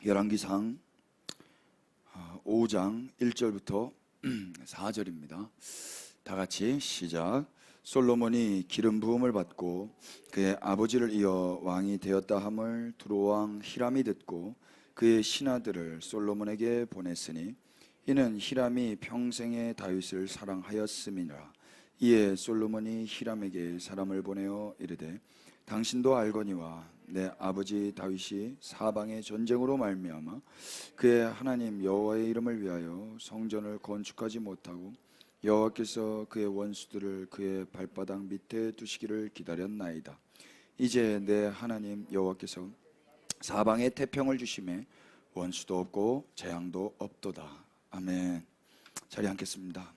열왕기상 5장 1절부터 4절입니다. 다 같이 시작. 솔로몬이 기름 부음을 받고 그의 아버지를 이어 왕이 되었다 함을 두로왕 히람이 듣고 그의 신하들을 솔로몬에게 보냈으니 이는 히람이 평생에 다윗을 사랑하였음이라. 이에 솔로몬이 히람에게 사람을 보내어 이르되 당신도 알거니와 내 아버지 다윗이 사방의 전쟁으로 말미암아 그의 하나님 여호와의 이름을 위하여 성전을 건축하지 못하고 여호와께서 그의 원수들을 그의 발바닥 밑에 두시기를 기다렸나이다. 이제 내 하나님 여호와께서 사방에 태평을 주심에 원수도 없고 재앙도 없도다. 아멘. 자리 앉겠습니다.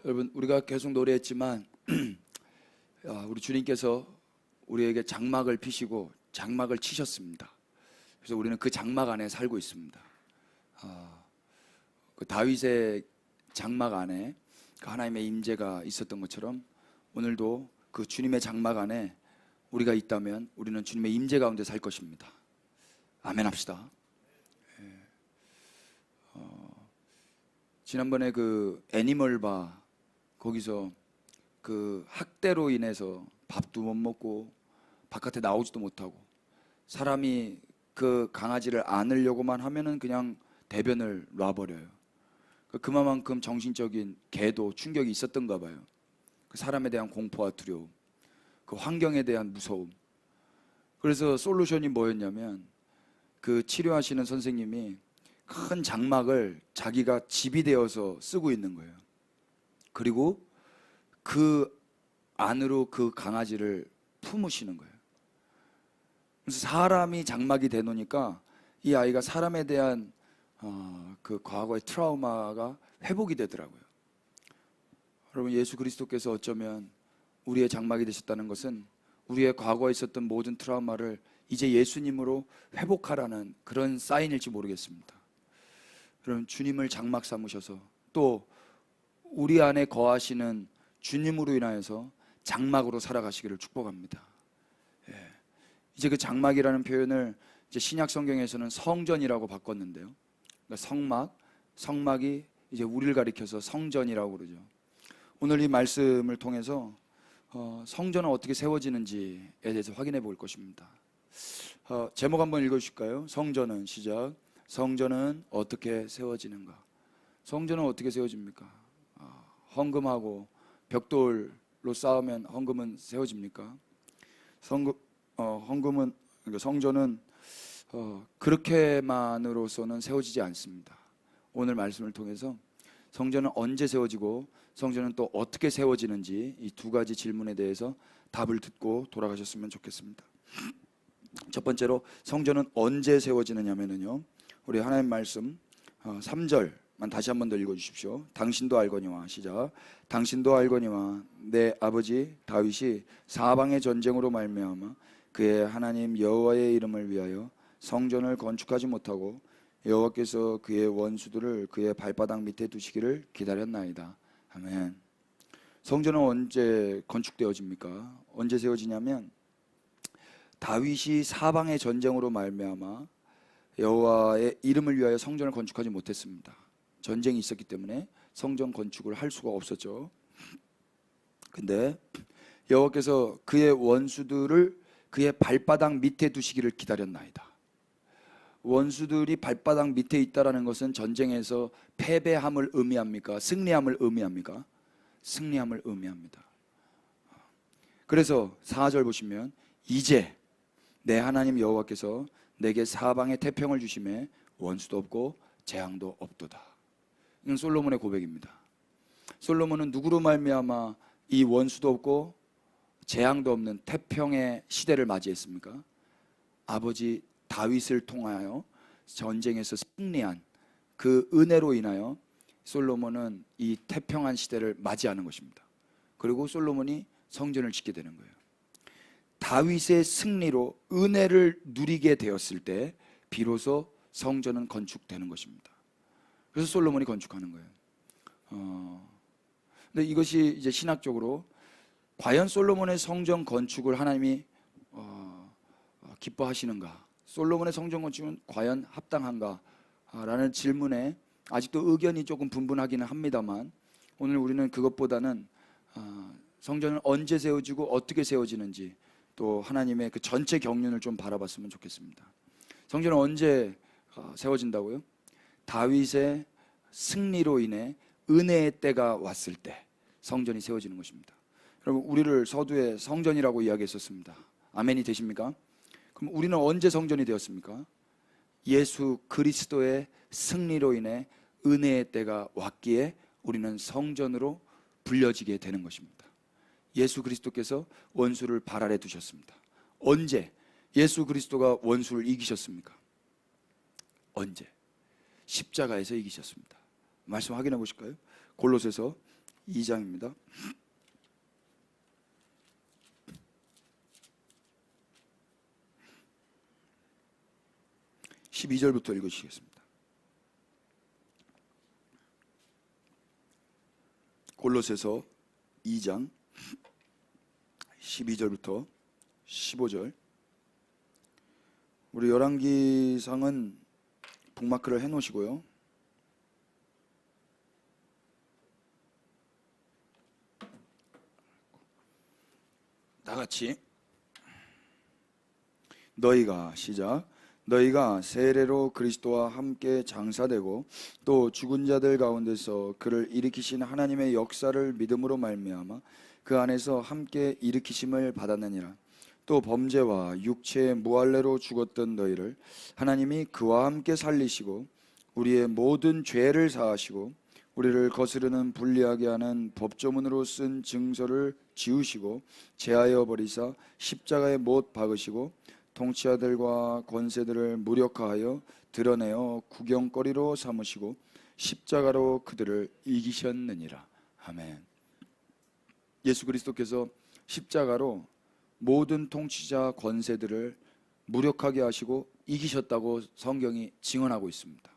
여러분, 우리가 계속 노래했지만 우리 주님께서 우리에게 장막을 피시고 장막을 치셨습니다. 그래서 우리는 그 장막 안에 살고 있습니다. 그 다윗의 장막 안에 그 하나님의 임재가 있었던 것처럼 오늘도 그 주님의 장막 안에 우리가 있다면 우리는 주님의 임재 가운데 살 것입니다. 아멘 합시다. 지난번에 그 애니멀바 거기서 그 학대로 인해서 밥도 못 먹고 바깥에 나오지도 못하고 사람이 그 강아지를 안으려고만 하면은 그냥 대변을 놔버려요. 그만큼 정신적인 개도 충격이 있었던가 봐요. 그 사람에 대한 공포와 두려움, 그 환경에 대한 무서움. 그래서 솔루션이 뭐였냐면 그 치료하시는 선생님이 큰 장막을 자기가 집이 되어서 쓰고 있는 거예요. 그리고 그 안으로 그 강아지를 품으시는 거예요. 그래서 사람이 장막이 되놓으니까 이 아이가 사람에 대한 그 과거의 트라우마가 회복이 되더라고요. 여러분, 예수 그리스도께서 어쩌면 우리의 장막이 되셨다는 것은 우리의 과거에 있었던 모든 트라우마를 이제 예수님으로 회복하라는 그런 사인일지 모르겠습니다. 여러분, 주님을 장막 삼으셔서 또 우리 안에 거하시는 주님으로 인하여서 장막으로 살아가시기를 축복합니다. 이제 그 장막이라는 표현을 이제 신약 성경에서는 성전이라고 바꿨는데요. 그러니까 성막이 이제 우리를 가리켜서 성전이라고 그러죠. 오늘 이 말씀을 통해서 성전은 어떻게 세워지는지에 대해서 확인해 볼 것입니다. 제목 한번 읽어주실까요? 성전은 시작. 성전은 어떻게 세워지는가? 성전은 어떻게 세워집니까? 헌금하고 벽돌로 쌓으면 헌금은 세워집니까? 헌금은, 그러니까 성전은 그렇게만으로서는 세워지지 않습니다. 오늘 말씀을 통해서 성전은 언제 세워지고 성전은 또 어떻게 세워지는지 이 두 가지 질문에 대해서 답을 듣고 돌아가셨으면 좋겠습니다. 첫 번째로 성전은 언제 세워지느냐면요, 우리 하나님 말씀 3절만 다시 한 번 더 읽어주십시오. 당신도 알거니와 시작. 당신도 알거니와 내 아버지 다윗이 사방의 전쟁으로 말미암아 그의 하나님 여호와의 이름을 위하여 성전을 건축하지 못하고 여호와께서 그의 원수들을 그의 발바닥 밑에 두시기를 기다렸나이다. 아멘. 성전은 언제 건축되어집니까? 언제 세워지냐면 다윗이 사방의 전쟁으로 말미암아 여호와의 이름을 위하여 성전을 건축하지 못했습니다. 전쟁이 있었기 때문에 성전 건축을 할 수가 없었죠. 근데 여호와께서 그의 원수들을 그의 발바닥 밑에 두시기를 기다렸나이다. 원수들이 발바닥 밑에 있다라는 것은 전쟁에서 패배함을 의미합니까? 승리함을 의미합니까? 승리함을 의미합니다. 그래서 4절 보시면 이제 내 하나님 여호와께서 내게 사방에 태평을 주심에 원수도 없고 재앙도 없도다. 이건 솔로몬의 고백입니다. 솔로몬은 누구로 말미암아 이 원수도 없고 재앙도 없는 태평의 시대를 맞이했습니까? 아버지 다윗을 통하여 전쟁에서 승리한 그 은혜로 인하여 솔로몬은 이 태평한 시대를 맞이하는 것입니다. 그리고 솔로몬이 성전을 짓게 되는 거예요. 다윗의 승리로 은혜를 누리게 되었을 때 비로소 성전은 건축되는 것입니다. 그래서 솔로몬이 건축하는 거예요. 근데 이것이 이제 신학적으로 과연 솔로몬의 성전 건축을 하나님이 기뻐하시는가? 솔로몬의 성전 건축은 과연 합당한가? 라는 질문에 아직도 의견이 조금 분분하기는 합니다만, 오늘 우리는 그것보다는 성전은 언제 세워지고 어떻게 세워지는지, 또 하나님의 그 전체 경륜을 좀 바라봤으면 좋겠습니다. 성전은 언제 세워진다고요? 다윗의 승리로 인해 은혜의 때가 왔을 때 성전이 세워지는 것입니다. 여러분, 우리를 서두에 성전이라고 이야기했었습니다. 아멘이 되십니까? 그럼 우리는 언제 성전이 되었습니까? 예수 그리스도의 승리로 인해 은혜의 때가 왔기에 우리는 성전으로 불려지게 되는 것입니다. 예수 그리스도께서 원수를 발 아래 두셨습니다. 언제 예수 그리스도가 원수를 이기셨습니까? 언제? 십자가에서 이기셨습니다. 말씀 확인해 보실까요? 골로새서 2장입니다. 12절부터 읽으시겠습니다. 골로새서 2장 12절부터 15절. 우리 열왕기상은 북마크를 해놓으시고요. 다같이 너희가 시작. 너희가 세례로 그리스도와 함께 장사되고 또 죽은 자들 가운데서 그를 일으키신 하나님의 역사를 믿음으로 말미암아 그 안에서 함께 일으키심을 받았느니라. 또 범죄와 육체의 무할례로 죽었던 너희를 하나님이 그와 함께 살리시고 우리의 모든 죄를 사하시고 우리를 거스르는 불리하게 하는 법조문으로 쓴 증서를 지우시고 제하여 버리사 십자가에 못 박으시고 통치자들과 권세들을 무력화하여 드러내어 구경거리로 삼으시고 십자가로 그들을 이기셨느니라. 아멘. 예수 그리스도께서 십자가로 모든 통치자 권세들을 무력하게 하시고 이기셨다고 성경이 증언하고 있습니다.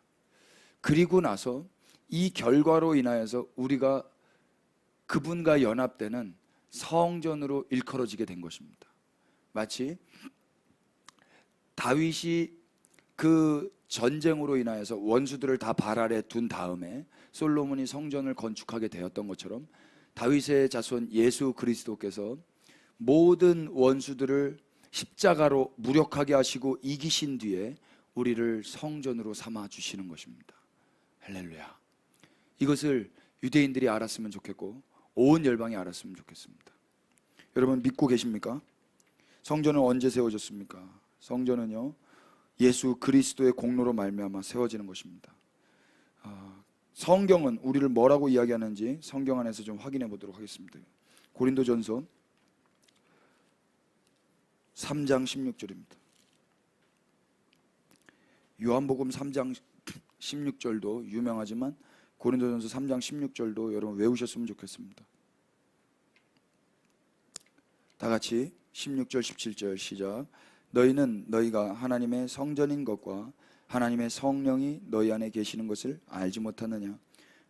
그리고 나서 이 결과로 인하여서 우리가 그분과 연합되는 성전으로 일컬어지게 된 것입니다. 마치 다윗이 그 전쟁으로 인하여서 원수들을 다 발 아래 둔 다음에 솔로몬이 성전을 건축하게 되었던 것처럼 다윗의 자손 예수 그리스도께서 모든 원수들을 십자가로 무력하게 하시고 이기신 뒤에 우리를 성전으로 삼아 주시는 것입니다. 할렐루야. 이것을 유대인들이 알았으면 좋겠고 온 열방이 알았으면 좋겠습니다. 여러분 믿고 계십니까? 성전은 언제 세워졌습니까? 성전은요, 예수 그리스도의 공로로 말미암아 세워지는 것입니다. 성경은 우리를 뭐라고 이야기하는지 성경 안에서 좀 확인해 보도록 하겠습니다. 고린도전서 3장 16절입니다. 요한복음 3장 16절도 유명하지만 고린도전서 3장 16절도 여러분 외우셨으면 좋겠습니다. 다 같이 16절 17절 시작. 너희는 너희가 하나님의 성전인 것과 하나님의 성령이 너희 안에 계시는 것을 알지 못하느냐?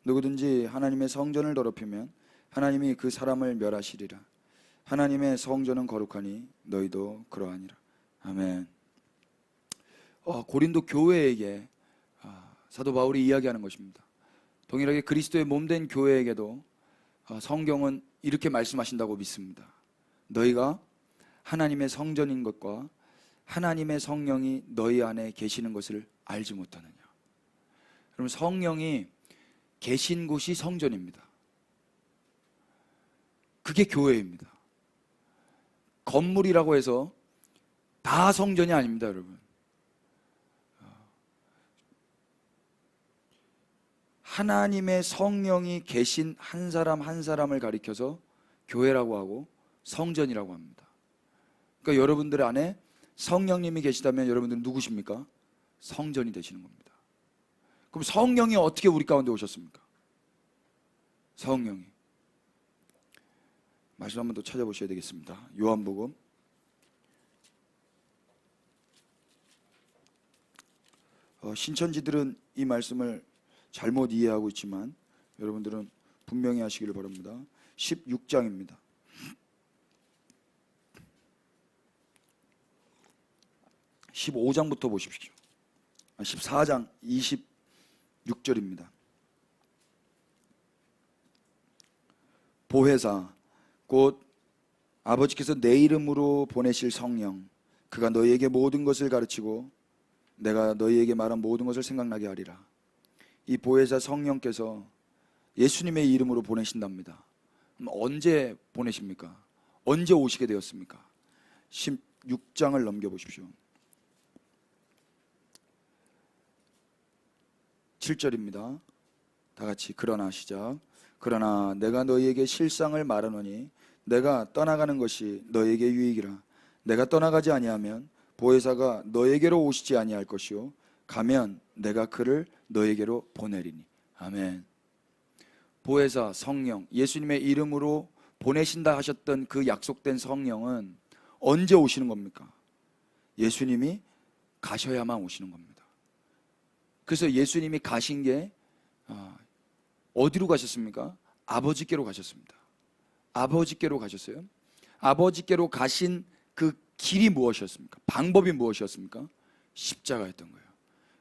누구든지 하나님의 성전을 더럽히면 하나님이 그 사람을 멸하시리라. 하나님의 성전은 거룩하니 너희도 그러하니라. 아멘. 고린도 교회에게 사도 바울이 이야기하는 것입니다. 동일하게 그리스도의 몸된 교회에게도 성경은 이렇게 말씀하신다고 믿습니다. 너희가 하나님의 성전인 것과 하나님의 성령이 너희 안에 계시는 것을 알지 못하느냐? 여러분, 성령이 계신 곳이 성전입니다. 그게 교회입니다. 건물이라고 해서 다 성전이 아닙니다, 여러분. 하나님의 성령이 계신 한 사람 한 사람을 가리켜서 교회라고 하고 성전이라고 합니다. 그러니까 여러분들 안에 성령님이 계시다면 여러분들은 누구십니까? 성전이 되시는 겁니다. 그럼 성령이 어떻게 우리 가운데 오셨습니까? 성령이 말씀 한번 더 찾아보셔야 되겠습니다. 요한복음 '신천지들은 이 말씀을 잘못 이해하고 있지만 여러분들은 분명히 하시기를 바랍니다. 16장입니다. 15장부터 보십시오. 14장 26절입니다. 보혜사 곧 아버지께서 내 이름으로 보내실 성령, 그가 너희에게 모든 것을 가르치고 내가 너희에게 말한 모든 것을 생각나게 하리라. 이 보혜사 성령께서 예수님의 이름으로 보내신답니다. 그럼 언제 보내십니까? 언제 오시게 되었습니까? 16장을 넘겨보십시오. 7절입니다. 다 같이 그러나 시작. 그러나 내가 너희에게 실상을 말하노니 내가 떠나가는 것이 너희에게 유익이라. 내가 떠나가지 아니하면 보혜사가 너희에게로 오시지 아니할 것이요 가면 내가 그를 너희에게로 보내리니. 아멘. 보혜사 성령, 예수님의 이름으로 보내신다 하셨던 그 약속된 성령은 언제 오시는 겁니까? 예수님이 가셔야만 오시는 겁니다. 그래서 예수님이 가신 게 어디로 가셨습니까? 아버지께로 가셨습니다. 아버지께로 가셨어요. 아버지께로 가신 그 길이 무엇이었습니까? 방법이 무엇이었습니까? 십자가였던 거예요.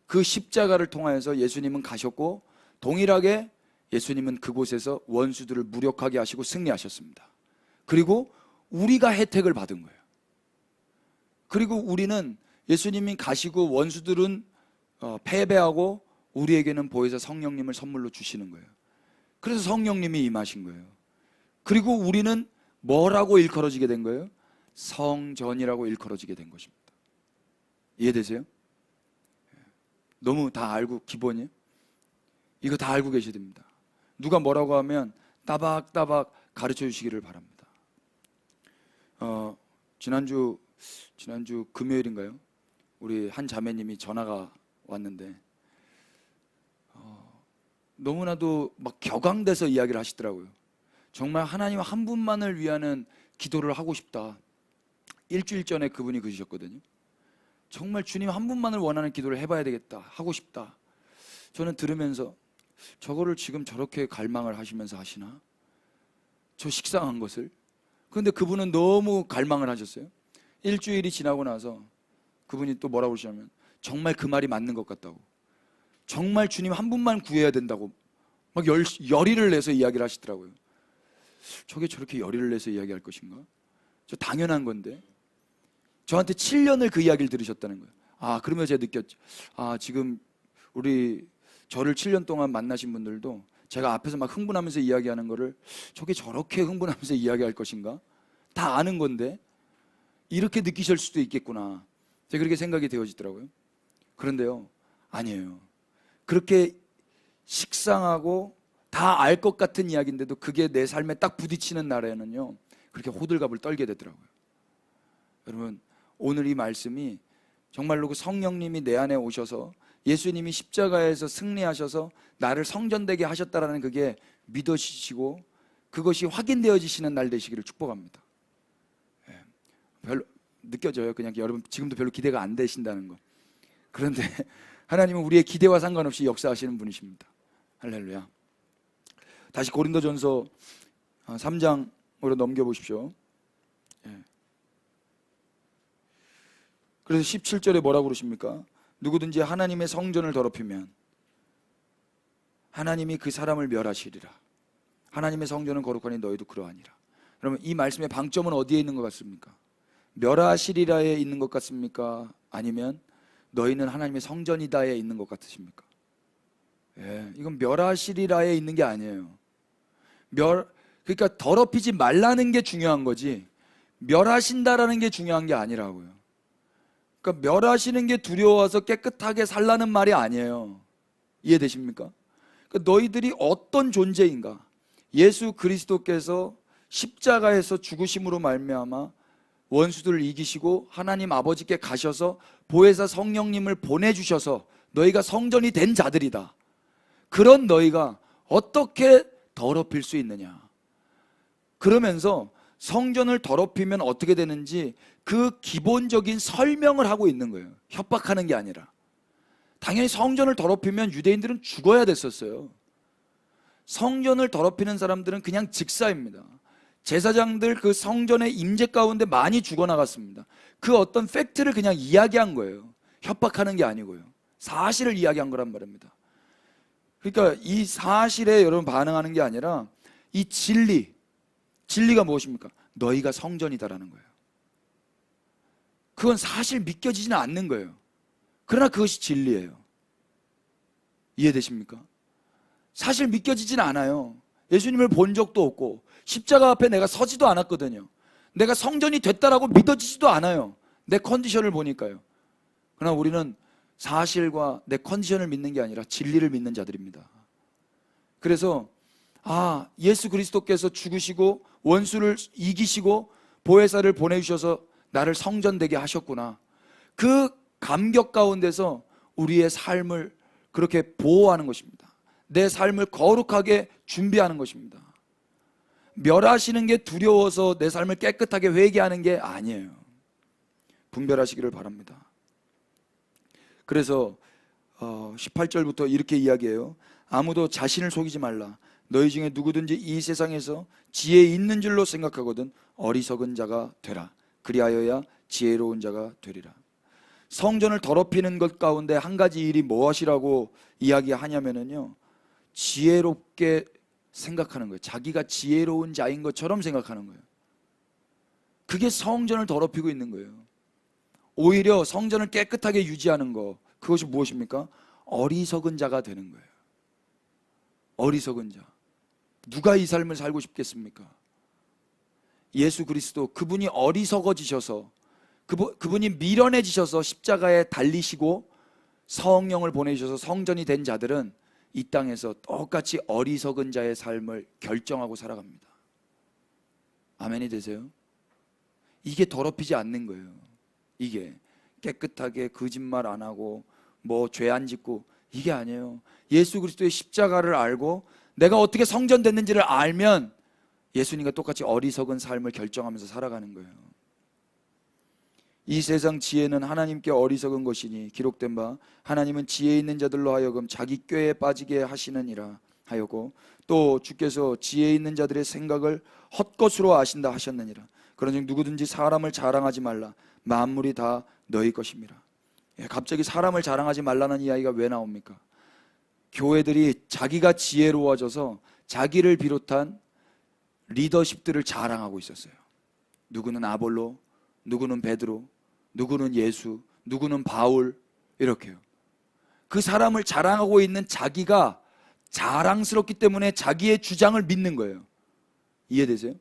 그 십자가를 통하여서 예수님은 가셨고, 동일하게 예수님은 그곳에서 원수들을 무력하게 하시고 승리하셨습니다. 그리고 우리가 혜택을 받은 거예요. 그리고 우리는 예수님이 가시고 원수들은 패배하고 우리에게는 보혜사 성령님을 선물로 주시는 거예요. 그래서 성령님이 임하신 거예요. 그리고 우리는 뭐라고 일컬어지게 된 거예요? 성전이라고 일컬어지게 된 것입니다. 이해되세요? 너무 다 알고 기본이에요? 이거 다 알고 계셔야 됩니다. 누가 뭐라고 하면 따박따박 가르쳐 주시기를 바랍니다. 지난주 금요일인가요? 우리 한 자매님이 전화가 왔는데 너무나도 막 격앙돼서 이야기를 하시더라고요. 정말 하나님 한 분만을 위하는 기도를 하고 싶다. 일주일 전에 그분이 그러셨거든요. 정말 주님 한 분만을 원하는 기도를 해봐야 되겠다, 하고 싶다. 저는 들으면서 저거를 지금 저렇게 갈망을 하시면서 하시나? 저 식상한 것을. 그런데 그분은 너무 갈망을 하셨어요. 일주일이 지나고 나서 그분이 또 뭐라고 그러시냐면 정말 그 말이 맞는 것 같다고, 정말 주님 한 분만 구해야 된다고 막 열의를 내서 이야기를 하시더라고요. 저게 저렇게 열의를 내서 이야기할 것인가? 저 당연한 건데. 저한테 7년을 그 이야기를 들으셨다는 거예요. 그러면 제가 느꼈죠. 지금 우리 저를 7년 동안 만나신 분들도 제가 앞에서 막 흥분하면서 이야기하는 거를 저게 저렇게 흥분하면서 이야기할 것인가? 다 아는 건데 이렇게 느끼실 수도 있겠구나. 제가 그렇게 생각이 되어지더라고요. 그런데요, 아니에요. 그렇게 식상하고 다 알 것 같은 이야기인데도 그게 내 삶에 딱 부딪히는 날에는요, 그렇게 호들갑을 떨게 되더라고요. 여러분, 오늘 이 말씀이 정말로 그 성령님이 내 안에 오셔서 예수님이 십자가에서 승리하셔서 나를 성전되게 하셨다라는 그게 믿어지시고 그것이 확인되어지시는 날 되시기를 축복합니다. 별로 느껴져요. 그냥 여러분 지금도 별로 기대가 안 되신다는 거. 그런데 하나님은 우리의 기대와 상관없이 역사하시는 분이십니다. 할렐루야. 다시 고린도전서 3장으로 넘겨보십시오. 그래서 17절에 뭐라고 그러십니까? 누구든지 하나님의 성전을 더럽히면 하나님이 그 사람을 멸하시리라. 하나님의 성전은 거룩하니 너희도 그러하니라. 그러면 이 말씀의 방점은 어디에 있는 것 같습니까? 멸하시리라에 있는 것 같습니까? 아니면 너희는 하나님의 성전이다에 있는 것 같으십니까? 이건 멸하시리라에 있는 게 아니에요. 그러니까 더럽히지 말라는 게 중요한 거지 멸하신다라는 게 중요한 게 아니라고요. 그러니까 멸하시는 게 두려워서 깨끗하게 살라는 말이 아니에요. 이해되십니까? 그러니까 너희들이 어떤 존재인가, 예수 그리스도께서 십자가에서 죽으심으로 말미암아 원수들을 이기시고 하나님 아버지께 가셔서 보혜사 성령님을 보내주셔서 너희가 성전이 된 자들이다. 그런 너희가 어떻게 더럽힐 수 있느냐. 그러면서 성전을 더럽히면 어떻게 되는지 그 기본적인 설명을 하고 있는 거예요. 협박하는 게 아니라. 당연히 성전을 더럽히면 유대인들은 죽어야 됐었어요. 성전을 더럽히는 사람들은 그냥 직사입니다. 제사장들 그 성전의 임재 가운데 많이 죽어나갔습니다. 그 어떤 팩트를 그냥 이야기한 거예요. 협박하는 게 아니고요. 사실을 이야기한 거란 말입니다. 그러니까 이 사실에 여러분 반응하는 게 아니라 이 진리가 무엇입니까? 너희가 성전이다라는 거예요. 그건 사실 믿겨지지는 않는 거예요. 그러나 그것이 진리예요. 이해되십니까? 사실 믿겨지지는 않아요. 예수님을 본 적도 없고 십자가 앞에 내가 서지도 않았거든요. 내가 성전이 됐다라고 믿어지지도 않아요. 내 컨디션을 보니까요. 그러나 우리는 사실과 내 컨디션을 믿는 게 아니라 진리를 믿는 자들입니다. 그래서 예수 그리스도께서 죽으시고 원수를 이기시고 보혜사를 보내주셔서 나를 성전되게 하셨구나. 그 감격 가운데서 우리의 삶을 그렇게 보호하는 것입니다. 내 삶을 거룩하게 준비하는 것입니다. 멸하시는 게 두려워서 내 삶을 깨끗하게 회개하는 게 아니에요. 분별하시기를 바랍니다. 그래서 18절부터 이렇게 이야기해요. 아무도 자신을 속이지 말라. 너희 중에 누구든지 이 세상에서 지혜 있는 줄로 생각하거든 어리석은 자가 되라. 그리하여야 지혜로운 자가 되리라. 성전을 더럽히는 것 가운데 한 가지 일이 무엇이라고 이야기하냐면요, 지혜롭게 생각하는 거예요. 자기가 지혜로운 자인 것처럼 생각하는 거예요. 그게 성전을 더럽히고 있는 거예요. 오히려 성전을 깨끗하게 유지하는 것, 그것이 무엇입니까? 어리석은 자가 되는 거예요. 어리석은 자. 누가 이 삶을 살고 싶겠습니까? 예수 그리스도, 그분이 어리석어지셔서 그분이 미련해지셔서 십자가에 달리시고 성령을 보내주셔서 성전이 된 자들은 이 땅에서 똑같이 어리석은 자의 삶을 결정하고 살아갑니다. 아멘이 되세요? 이게 더럽히지 않는 거예요. 이게 깨끗하게 거짓말 안 하고 뭐 죄 안 짓고, 이게 아니에요. 예수 그리스도의 십자가를 알고 내가 어떻게 성전됐는지를 알면 예수님과 똑같이 어리석은 삶을 결정하면서 살아가는 거예요. 이 세상 지혜는 하나님께 어리석은 것이니 기록된 바 하나님은 지혜 있는 자들로 하여금 자기 꾀에 빠지게 하시느니라 하였고, 또 주께서 지혜 있는 자들의 생각을 헛것으로 아신다 하셨느니라. 그런즉 누구든지 사람을 자랑하지 말라. 만물이 다 너희 것입니다. 갑자기 사람을 자랑하지 말라는 이야기가 왜 나옵니까? 교회들이 자기가 지혜로워져서 자기를 비롯한 리더십들을 자랑하고 있었어요. 누구는 아볼로, 누구는 베드로, 누구는 예수, 누구는 바울, 이렇게요. 그 사람을 자랑하고 있는 자기가 자랑스럽기 때문에 자기의 주장을 믿는 거예요. 이해되세요?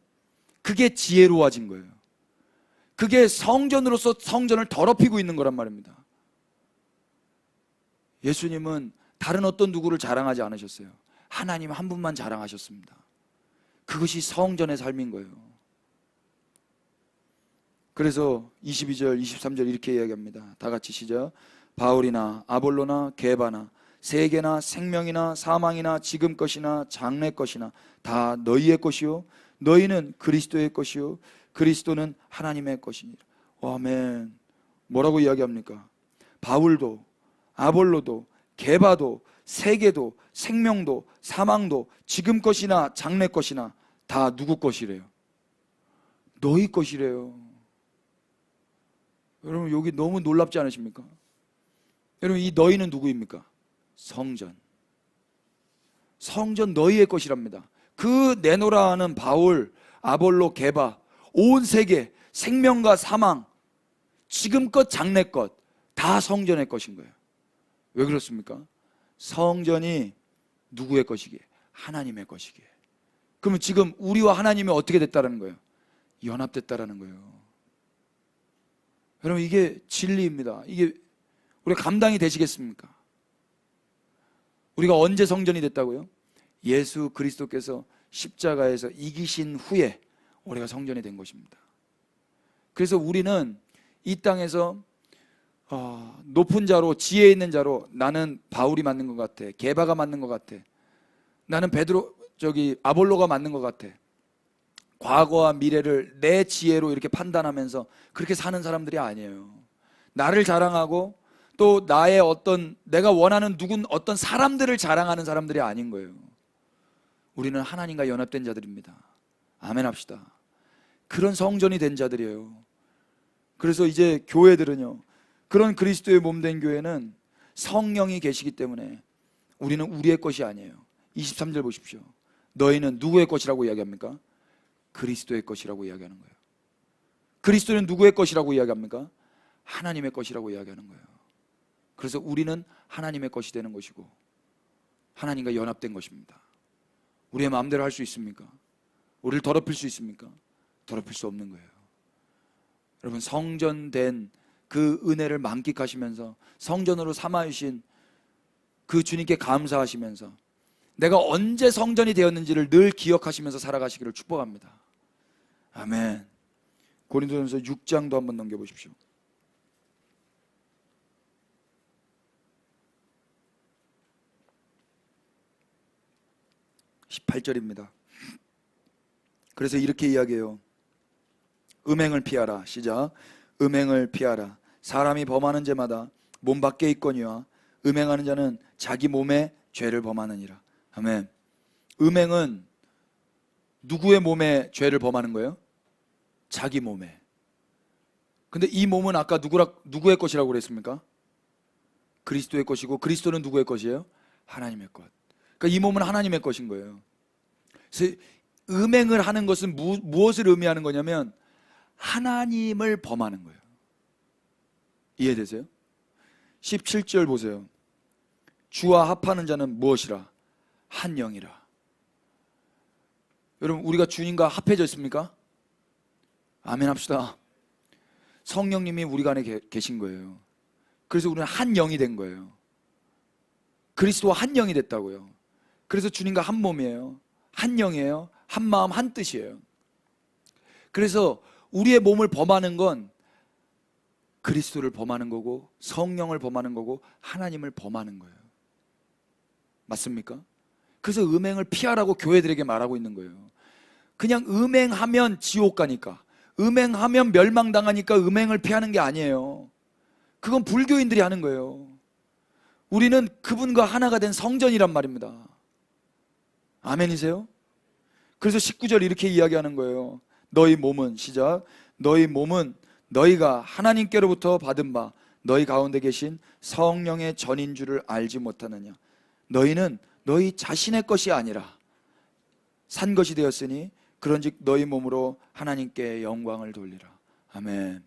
그게 지혜로워진 거예요. 그게 성전으로서 성전을 더럽히고 있는 거란 말입니다. 예수님은 다른 어떤 누구를 자랑하지 않으셨어요. 하나님 한 분만 자랑하셨습니다. 그것이 성전의 삶인 거예요. 그래서 22절, 23절 이렇게 이야기합니다. 다 같이 시작. 바울이나 아볼로나 게바나 세계나 생명이나 사망이나 지금 것이나 장래 것이나 다 너희의 것이요 너희는 그리스도의 것이요 그리스도는 하나님의 것이니라. 아멘. 뭐라고 이야기합니까? 바울도 아볼로도 게바도 세계도 생명도 사망도 지금 것이나 장래 것이나 다 누구 것이래요? 너희 것이래요. 여러분 여기 너무 놀랍지 않으십니까? 여러분 이 너희는 누구입니까? 성전. 성전 너희의 것이랍니다. 그 내노라 하는 바울, 아볼로, 게바, 온 세계, 생명과 사망, 지금껏 장래껏 다 성전의 것인 거예요. 왜 그렇습니까? 성전이 누구의 것이기에? 하나님의 것이기에. 그러면 지금 우리와 하나님이 어떻게 됐다는 거예요? 연합됐다라는 거예요. 여러분 이게 진리입니다. 이게 우리가 감당이 되시겠습니까? 우리가 언제 성전이 됐다고요? 예수 그리스도께서 십자가에서 이기신 후에 우리가 성전이 된 것입니다. 그래서 우리는 이 땅에서 높은 자로, 지혜 있는 자로, 나는 바울이 맞는 것 같아, 게바가 맞는 것 같아, 나는 아볼로가 맞는 것 같아, 과거와 미래를 내 지혜로 이렇게 판단하면서 그렇게 사는 사람들이 아니에요. 나를 자랑하고 또 나의 내가 원하는 어떤 사람들을 자랑하는 사람들이 아닌 거예요. 우리는 하나님과 연합된 자들입니다. 아멘 합시다. 그런 성전이 된 자들이에요. 그래서 이제 교회들은요, 그런 그리스도의 몸 된 교회는 성령이 계시기 때문에 우리는 우리의 것이 아니에요. 23절 보십시오. 너희는 누구의 것이라고 이야기합니까? 그리스도의 것이라고 이야기하는 거예요. 그리스도는 누구의 것이라고 이야기합니까? 하나님의 것이라고 이야기하는 거예요. 그래서 우리는 하나님의 것이 되는 것이고 하나님과 연합된 것입니다. 우리의 마음대로 할 수 있습니까? 우리를 더럽힐 수 있습니까? 더럽힐 수 없는 거예요. 여러분, 성전된 그 은혜를 만끽하시면서 성전으로 삼아주신 그 주님께 감사하시면서 내가 언제 성전이 되었는지를 늘 기억하시면서 살아가시기를 축복합니다. 아멘. 고린도전서 6장도 한번 넘겨보십시오. 18절입니다. 그래서 이렇게 이야기해요. 음행을 피하라. 시작. 음행을 피하라. 사람이 범하는 죄마다 몸 밖에 있거니와 음행하는 자는 자기 몸에 죄를 범하느니라. 아멘. 음행은 누구의 몸에 죄를 범하는 거예요? 자기 몸에. 근데 이 몸은 아까 누구의 것이라고 그랬습니까? 그리스도의 것이고, 그리스도는 누구의 것이에요? 하나님의 것. 그러니까 이 몸은 하나님의 것인 거예요. 그래서 음행을 하는 것은 무엇을 의미하는 거냐면 하나님을 범하는 거예요. 이해되세요? 17절 보세요. 주와 합하는 자는 무엇이라? 한 영이라. 여러분, 우리가 주님과 합해져 있습니까? 아멘 합시다. 성령님이 우리가 안에 계신 거예요. 그래서 우리는 한 영이 된 거예요. 그리스도와 한 영이 됐다고요. 그래서 주님과 한 몸이에요. 한 영이에요. 한 마음 한 뜻이에요. 그래서 우리의 몸을 범하는 건 그리스도를 범하는 거고 성령을 범하는 거고 하나님을 범하는 거예요. 맞습니까? 그래서 음행을 피하라고 교회들에게 말하고 있는 거예요. 그냥 음행하면 지옥 가니까, 음행하면 멸망당하니까 음행을 피하는 게 아니에요. 그건 불교인들이 하는 거예요. 우리는 그분과 하나가 된 성전이란 말입니다. 아멘이세요? 그래서 19절 이렇게 이야기하는 거예요. 너희 몸은, 시작, 너희 몸은 너희가 하나님께로부터 받은 바 너희 가운데 계신 성령의 전인 줄을 알지 못하느냐. 너희는 너희 자신의 것이 아니라 산 것이 되었으니 그런즉 너희 몸으로 하나님께 영광을 돌리라. 아멘.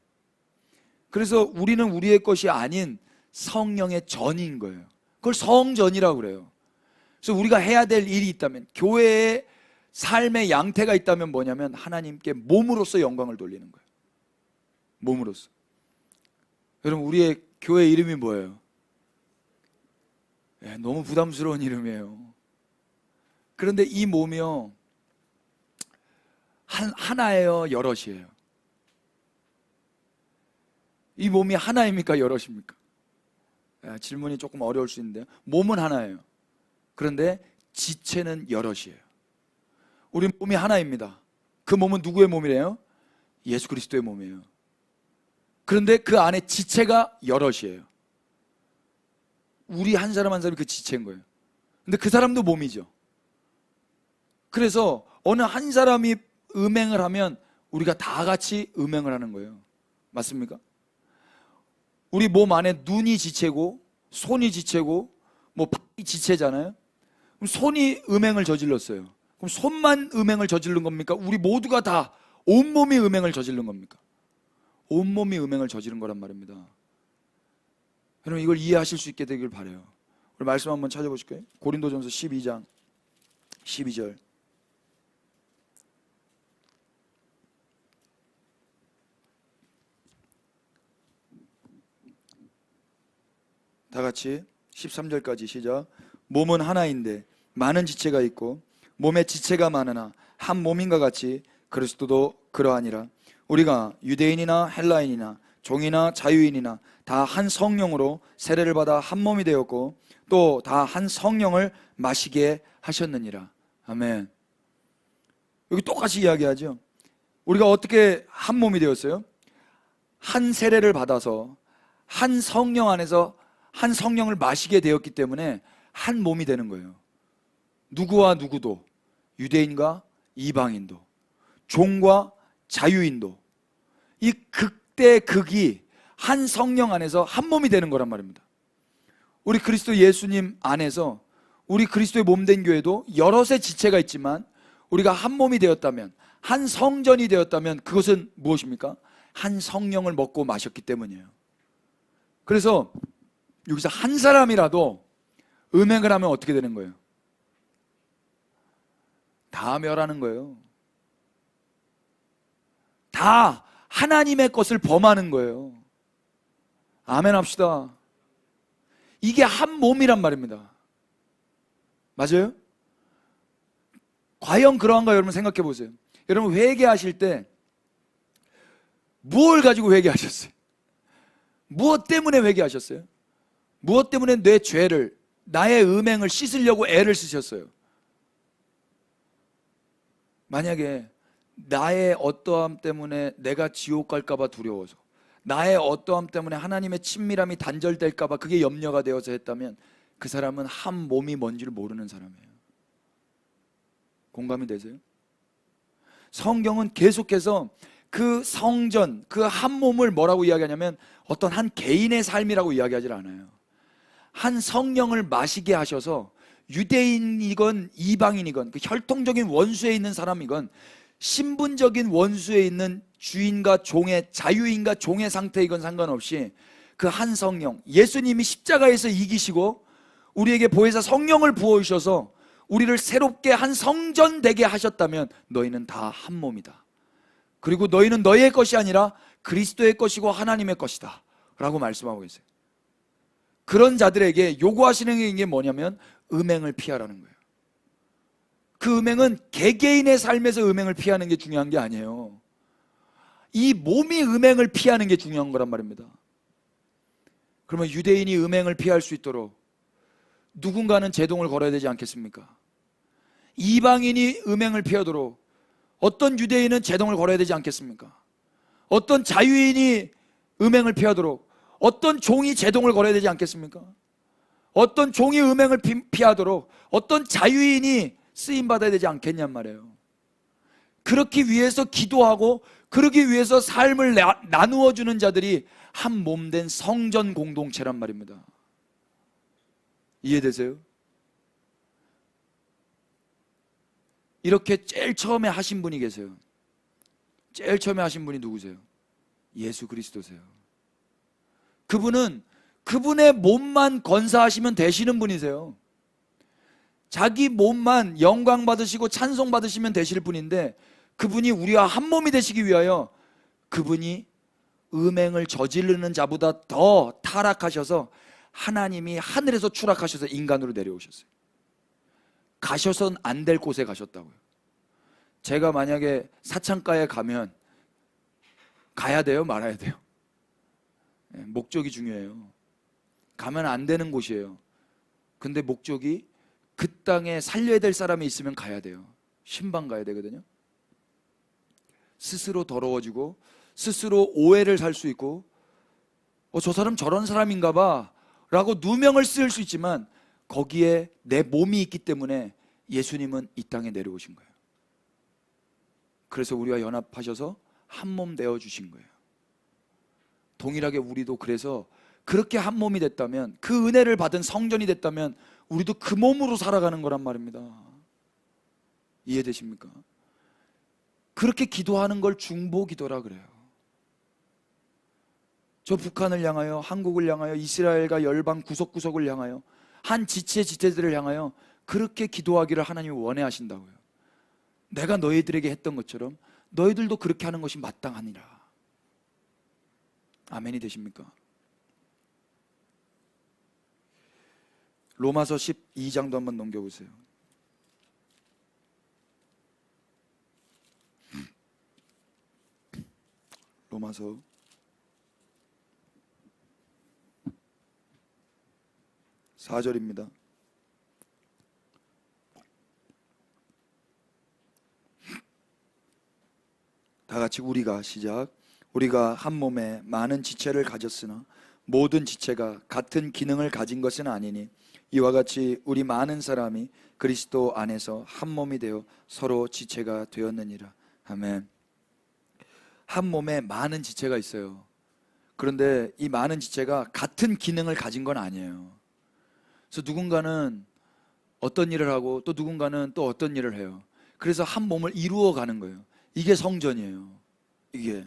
그래서 우리는 우리의 것이 아닌 성령의 전인 거예요. 그걸 성전이라고 그래요. 그래서 우리가 해야 될 일이 있다면, 교회의 삶의 양태가 있다면 뭐냐면 하나님께 몸으로서 영광을 돌리는 거예요. 몸으로서. 여러분, 우리의 교회 이름이 뭐예요? 너무 부담스러운 이름이에요. 그런데 이 몸이요, 하나예요, 여럿이에요? 이 몸이 하나입니까, 여럿입니까? 질문이 조금 어려울 수 있는데요. 몸은 하나예요. 그런데 지체는 여럿이에요. 우리 몸이 하나입니다. 그 몸은 누구의 몸이래요? 예수 그리스도의 몸이에요. 그런데 그 안에 지체가 여럿이에요. 우리 한 사람 한 사람이 그 지체인 거예요. 근데 그 사람도 몸이죠. 그래서 어느 한 사람이 음행을 하면 우리가 다 같이 음행을 하는 거예요. 맞습니까? 우리 몸 안에 눈이 지체고 손이 지체고 뭐 발이 지체잖아요. 그럼 손이 음행을 저질렀어요. 그럼 손만 음행을 저지른 겁니까? 우리 모두가 다 온몸이 음행을 저지른 겁니까? 온몸이 음행을 저지른 거란 말입니다. 여러분, 이걸 이해하실 수 있게 되길 바라요. 우리 말씀 한번 찾아보실까요? 고린도전서 12장 12절. 다 같이 13절까지 시작. 몸은 하나인데 많은 지체가 있고 몸에 지체가 많으나 한 몸인가 같이 그리스도도 그러하니라. 우리가 유대인이나 헬라인이나 종이나 자유인이나 다 한 성령으로 세례를 받아 한 몸이 되었고 또 다 한 성령을 마시게 하셨느니라. 아멘. 여기 똑같이 이야기하죠. 우리가 어떻게 한 몸이 되었어요? 한 세례를 받아서 한 성령 안에서 한 성령을 마시게 되었기 때문에 한 몸이 되는 거예요. 누구와 누구도, 유대인과 이방인도, 종과 자유인도, 이 극대 극이 한 성령 안에서 한 몸이 되는 거란 말입니다. 우리 그리스도 예수님 안에서 우리 그리스도의 몸된 교회도 여럿의 지체가 있지만 우리가 한 몸이 되었다면, 한 성전이 되었다면 그것은 무엇입니까? 한 성령을 먹고 마셨기 때문이에요. 그래서 여기서 한 사람이라도 음행을 하면 어떻게 되는 거예요? 다 멸하는 거예요. 다 하나님의 것을 범하는 거예요. 아멘 합시다. 이게 한 몸이란 말입니다. 맞아요? 과연 그러한가 여러분 생각해 보세요. 여러분 회개하실 때 무엇을 가지고 회개하셨어요? 무엇 때문에 회개하셨어요? 무엇 때문에 내 죄를, 나의 음행을 씻으려고 애를 쓰셨어요? 만약에 나의 어떠함 때문에 내가 지옥 갈까 봐 두려워서, 나의 어떠함 때문에 하나님의 친밀함이 단절될까 봐 그게 염려가 되어서 했다면 그 사람은 한 몸이 뭔지를 모르는 사람이에요. 공감이 되세요? 성경은 계속해서 그 성전, 그 한 몸을 뭐라고 이야기하냐면 어떤 한 개인의 삶이라고 이야기하지 않아요. 한 성령을 마시게 하셔서 유대인이건 이방인이건 그 혈통적인 원수에 있는 사람이건 신분적인 원수에 있는 주인과 종의, 자유인과 종의 상태이건 상관없이 그 한 성령, 예수님이 십자가에서 이기시고 우리에게 보혜사 성령을 부어주셔서 우리를 새롭게 한 성전 되게 하셨다면 너희는 다 한 몸이다. 그리고 너희는 너희의 것이 아니라 그리스도의 것이고 하나님의 것이다 라고 말씀하고 계세요. 그런 자들에게 요구하시는 게 뭐냐면 음행을 피하라는 거예요. 그 음행은 개개인의 삶에서 음행을 피하는 게 중요한 게 아니에요. 이 몸이 음행을 피하는 게 중요한 거란 말입니다. 그러면 유대인이 음행을 피할 수 있도록 누군가는 제동을 걸어야 되지 않겠습니까? 이방인이 음행을 피하도록 어떤 유대인은 제동을 걸어야 되지 않겠습니까? 어떤 자유인이 음행을 피하도록 어떤 종이 제동을 걸어야 되지 않겠습니까? 어떤 종이 음행을 피하도록 어떤 자유인이 쓰임받아야 되지 않겠냔 말이에요. 그렇기 위해서 기도하고 그러기 위해서 삶을 나누어 주는 자들이 한 몸된 성전 공동체란 말입니다. 이해되세요? 이렇게 제일 처음에 하신 분이 계세요. 제일 처음에 하신 분이 누구세요? 예수 그리스도세요. 그분은 그분의 몸만 건사하시면 되시는 분이세요. 자기 몸만 영광 받으시고 찬송 받으시면 되실 분인데 그분이 우리와 한 몸이 되시기 위하여 그분이 음행을 저지르는 자보다 더 타락하셔서 하나님이 하늘에서 추락하셔서 인간으로 내려오셨어요. 가셔선 안 될 곳에 가셨다고요. 제가 만약에 사창가에 가면 가야 돼요? 말아야 돼요? 목적이 중요해요. 가면 안 되는 곳이에요. 근데 목적이 그 땅에 살려야 될 사람이 있으면 가야 돼요. 신방 가야 되거든요. 스스로 더러워지고 스스로 오해를 살 수 있고 저 사람 저런 사람인가 봐 라고 누명을 쓸 수 있지만 거기에 내 몸이 있기 때문에 예수님은 이 땅에 내려오신 거예요. 그래서 우리와 연합하셔서 한 몸 되어 주신 거예요. 동일하게 우리도 그래서 그렇게 한 몸이 됐다면, 그 은혜를 받은 성전이 됐다면 우리도 그 몸으로 살아가는 거란 말입니다. 이해되십니까? 그렇게 기도하는 걸 중보기도라 그래요. 저 북한을 향하여, 한국을 향하여, 이스라엘과 열방 구석구석을 향하여, 한 지체들을 향하여 그렇게 기도하기를 하나님이 원해하신다고요. 내가 너희들에게 했던 것처럼 너희들도 그렇게 하는 것이 마땅하니라. 아멘이 되십니까? 로마서 12장도 한번 넘겨보세요. 로마서 4절입니다. 다 같이 우리가 시작. 우리가 한 몸에 많은 지체를 가졌으나 모든 지체가 같은 기능을 가진 것은 아니니 이와 같이 우리 많은 사람이 그리스도 안에서 한 몸이 되어 서로 지체가 되었느니라. 아멘. 한 몸에 많은 지체가 있어요. 그런데 이 많은 지체가 같은 기능을 가진 건 아니에요. 그래서 누군가는 어떤 일을 하고 또 누군가는 또 어떤 일을 해요. 그래서 한 몸을 이루어 가는 거예요. 이게 성전이에요. 이게.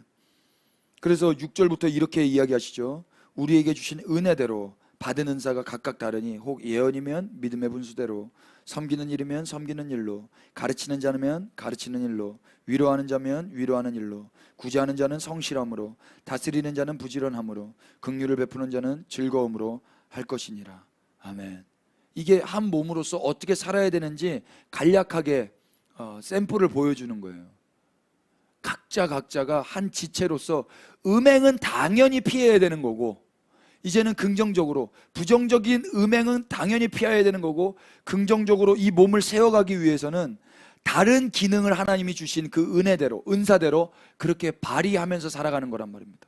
그래서 6절부터 이렇게 이야기하시죠. 우리에게 주신 은혜대로 받은 은사가 각각 다르니 혹 예언이면 믿음의 분수대로, 섬기는 일이면 섬기는 일로, 가르치는 자면 가르치는 일로, 위로하는 자면 위로하는 일로, 구제하는 자는 성실함으로, 다스리는 자는 부지런함으로, 긍휼을 베푸는 자는 즐거움으로 할 것이니라. 아멘. 이게 한 몸으로서 어떻게 살아야 되는지 간략하게 샘플을 보여주는 거예요. 각자가 한 지체로서 음행은 당연히 피해야 되는 거고, 이제는 긍정적으로, 부정적인 음행은 당연히 피해야 되는 거고, 긍정적으로 이 몸을 세워가기 위해서는 다른 기능을 하나님이 주신 그 은혜대로, 은사대로 그렇게 발휘하면서 살아가는 거란 말입니다.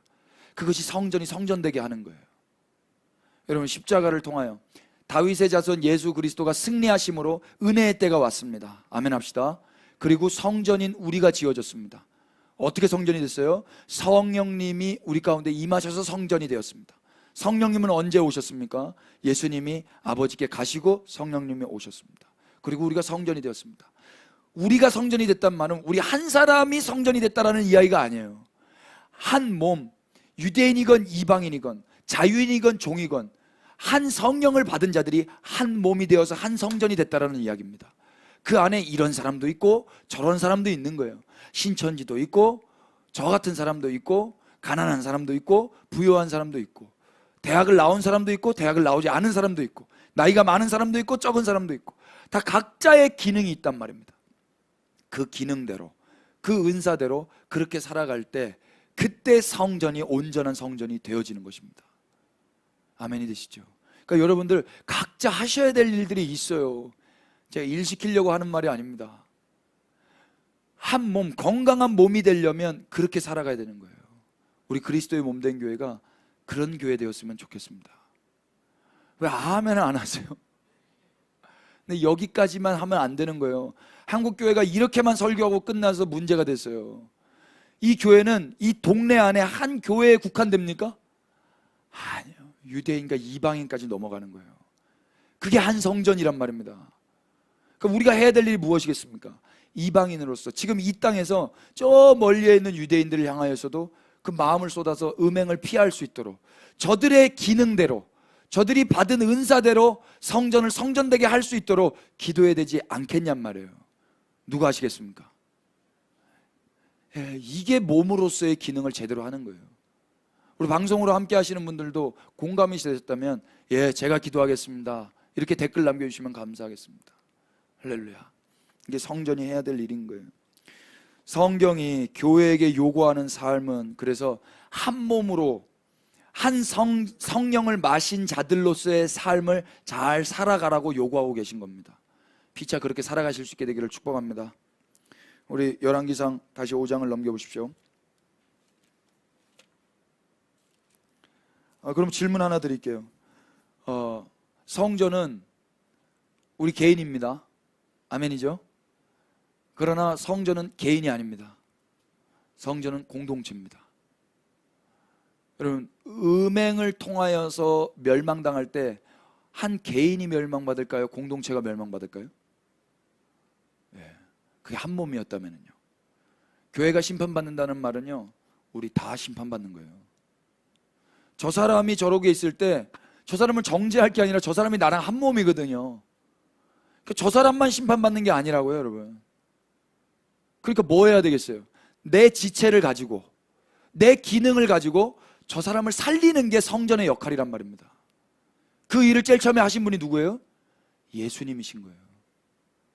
그것이 성전이 성전되게 하는 거예요. 여러분, 십자가를 통하여 다윗의 자손 예수 그리스도가 승리하심으로 은혜의 때가 왔습니다. 아멘 합시다. 그리고 성전인 우리가 지어졌습니다. 어떻게 성전이 됐어요? 성령님이 우리 가운데 임하셔서 성전이 되었습니다. 성령님은 언제 오셨습니까? 예수님이 아버지께 가시고 성령님이 오셨습니다. 그리고 우리가 성전이 되었습니다. 우리가 성전이 됐단 말은 우리 한 사람이 성전이 됐다라는 이야기가 아니에요. 한 몸, 유대인이건 이방인이건 자유인이건 종이건 한 성령을 받은 자들이 한 몸이 되어서 한 성전이 됐다라는 이야기입니다. 그 안에 이런 사람도 있고 저런 사람도 있는 거예요. 신천지도 있고 저 같은 사람도 있고 가난한 사람도 있고 부유한 사람도 있고 대학을 나온 사람도 있고 대학을 나오지 않은 사람도 있고 나이가 많은 사람도 있고 적은 사람도 있고 다 각자의 기능이 있단 말입니다. 그 기능대로 그 은사대로 그렇게 살아갈 때 그때 성전이 온전한 성전이 되어지는 것입니다. 아멘이 되시죠? 그러니까 여러분들 각자 하셔야 될 일들이 있어요. 제가 일 시키려고 하는 말이 아닙니다. 한 몸, 건강한 몸이 되려면 그렇게 살아가야 되는 거예요. 우리 그리스도의 몸 된 교회가 그런 교회 되었으면 좋겠습니다. 왜 아멘을 안 하세요? 근데 여기까지만 하면 안 되는 거예요. 한국 교회가 이렇게만 설교하고 끝나서 문제가 됐어요. 이 교회는 이 동네 안에 한 교회에 국한됩니까? 아니요. 유대인과 이방인까지 넘어가는 거예요. 그게 한 성전이란 말입니다. 그럼 우리가 해야 될 일이 무엇이겠습니까? 이방인으로서 지금 이 땅에서 저 멀리에 있는 유대인들을 향하여서도 그 마음을 쏟아서 음행을 피할 수 있도록 저들의 기능대로 저들이 받은 은사대로 성전을 성전되게 할 수 있도록 기도해야 되지 않겠냔 말이에요. 누가 하시겠습니까? 이게 몸으로서의 기능을 제대로 하는 거예요. 우리 방송으로 함께 하시는 분들도 공감이 되셨다면 제가 기도하겠습니다 이렇게 댓글 남겨주시면 감사하겠습니다. 할렐루야. 이게 성전이 해야 될 일인 거예요. 성경이 교회에게 요구하는 삶은 그래서 한 몸으로 한 성령을 마신 자들로서의 삶을 잘 살아가라고 요구하고 계신 겁니다. 피차 그렇게 살아가실 수 있게 되기를 축복합니다. 우리 열왕기상 다시 5장을 넘겨보십시오. 그럼 질문 하나 드릴게요. 성전은 우리 개인입니다. 아멘이죠? 그러나 성전은 개인이 아닙니다. 성전은 공동체입니다. 여러분, 음행을 통하여서 멸망당할 때 한 개인이 멸망받을까요? 공동체가 멸망받을까요? 그게 한 몸이었다면요. 교회가 심판받는다는 말은요, 우리 다 심판받는 거예요. 저 사람이 저러고 있을 때 저 사람을 정죄할 게 아니라 저 사람이 나랑 한 몸이거든요. 그러니까 저 사람만 심판받는 게 아니라고요, 여러분. 그러니까 뭐 해야 되겠어요? 내 지체를 가지고 내 기능을 가지고 저 사람을 살리는 게 성전의 역할이란 말입니다. 그 일을 제일 처음에 하신 분이 누구예요? 예수님이신 거예요.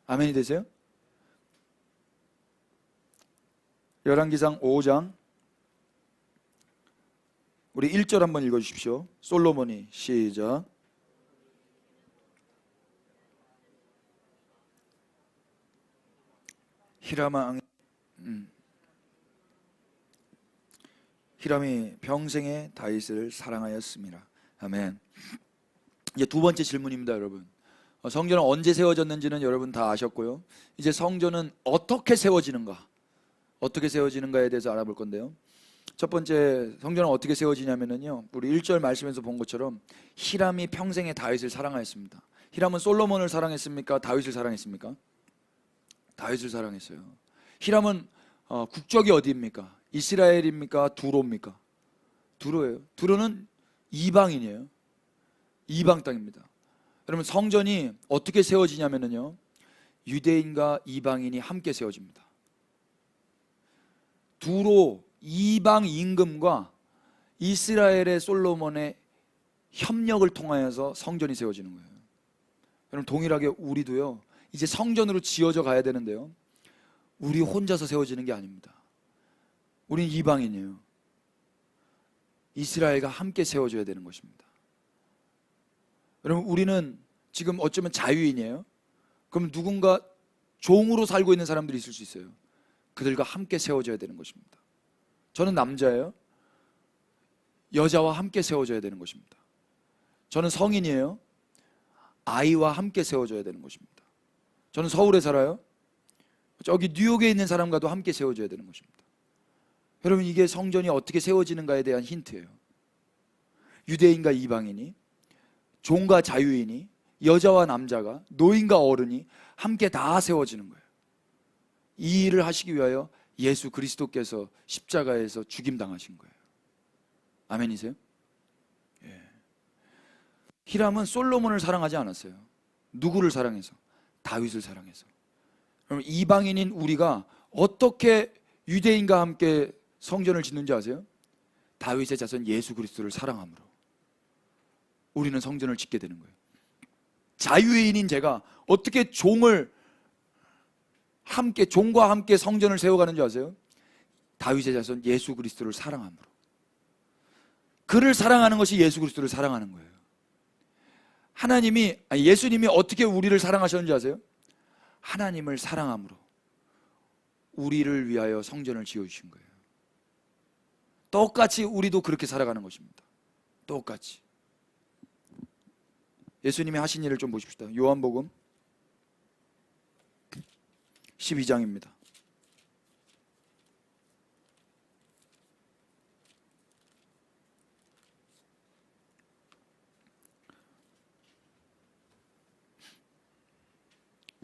아멘이 되세요? 열왕기상 5장 우리 1절 한번 읽어주십시오. 솔로몬이 시작. 히람이 평생에 다윗을 사랑하였습니다. 아멘. 이제 두 번째 질문입니다, 여러분. 성전은 언제 세워졌는지는 여러분 다 아셨고요. 이제 성전은 어떻게 세워지는가? 어떻게 세워지는가에 대해서 알아볼 건데요. 첫 번째, 성전은 어떻게 세워지냐면요, 우리 1절 말씀에서 본 것처럼 히람이 평생에 다윗을 사랑하였습니다. 히람은 솔로몬을 사랑했습니까? 다윗을 사랑했습니까? 다윗을 사랑했어요. 히람은 국적이 어디입니까? 이스라엘입니까? 두로입니까? 두로예요. 두로는 이방인이에요. 이방 땅입니다. 여러분, 성전이 어떻게 세워지냐면요, 유대인과 이방인이 함께 세워집니다. 두로 이방 임금과 이스라엘의 솔로몬의 협력을 통하여서 성전이 세워지는 거예요. 여러분, 동일하게 우리도요, 이제 성전으로 지어져 가야 되는데요, 우리 혼자서 세워지는 게 아닙니다. 우린 이방인이에요. 이스라엘과 함께 세워져야 되는 것입니다. 여러분, 우리는 지금 어쩌면 자유인이에요. 그럼 누군가 종으로 살고 있는 사람들이 있을 수 있어요. 그들과 함께 세워져야 되는 것입니다. 저는 남자예요. 여자와 함께 세워져야 되는 것입니다. 저는 성인이에요. 아이와 함께 세워져야 되는 것입니다. 저는 서울에 살아요. 저기 뉴욕에 있는 사람과도 함께 세워져야 되는 것입니다. 여러분, 이게 성전이 어떻게 세워지는가에 대한 힌트예요. 유대인과 이방인이, 종과 자유인이, 여자와 남자가, 노인과 어른이 함께 다 세워지는 거예요. 이 일을 하시기 위하여 예수 그리스도께서 십자가에서 죽임당하신 거예요. 아멘이세요? 예. 히람은 솔로몬을 사랑하지 않았어요. 누구를 사랑해서? 다윗을 사랑해서. 그럼 이방인인 우리가 어떻게 유대인과 함께 성전을 짓는지 아세요? 다윗의 자손 예수 그리스도를 사랑함으로 우리는 성전을 짓게 되는 거예요. 자유인인 제가 어떻게 종과 함께 성전을 세워가는 줄 아세요? 다윗의 자손 예수 그리스도를 사랑함으로. 그를 사랑하는 것이 예수 그리스도를 사랑하는 거예요. 예수님이 어떻게 우리를 사랑하셨는지 아세요? 하나님을 사랑함으로 우리를 위하여 성전을 지어주신 거예요. 똑같이 우리도 그렇게 살아가는 것입니다. 똑같이. 예수님이 하신 일을 좀 보십시다. 요한복음 12장입니다.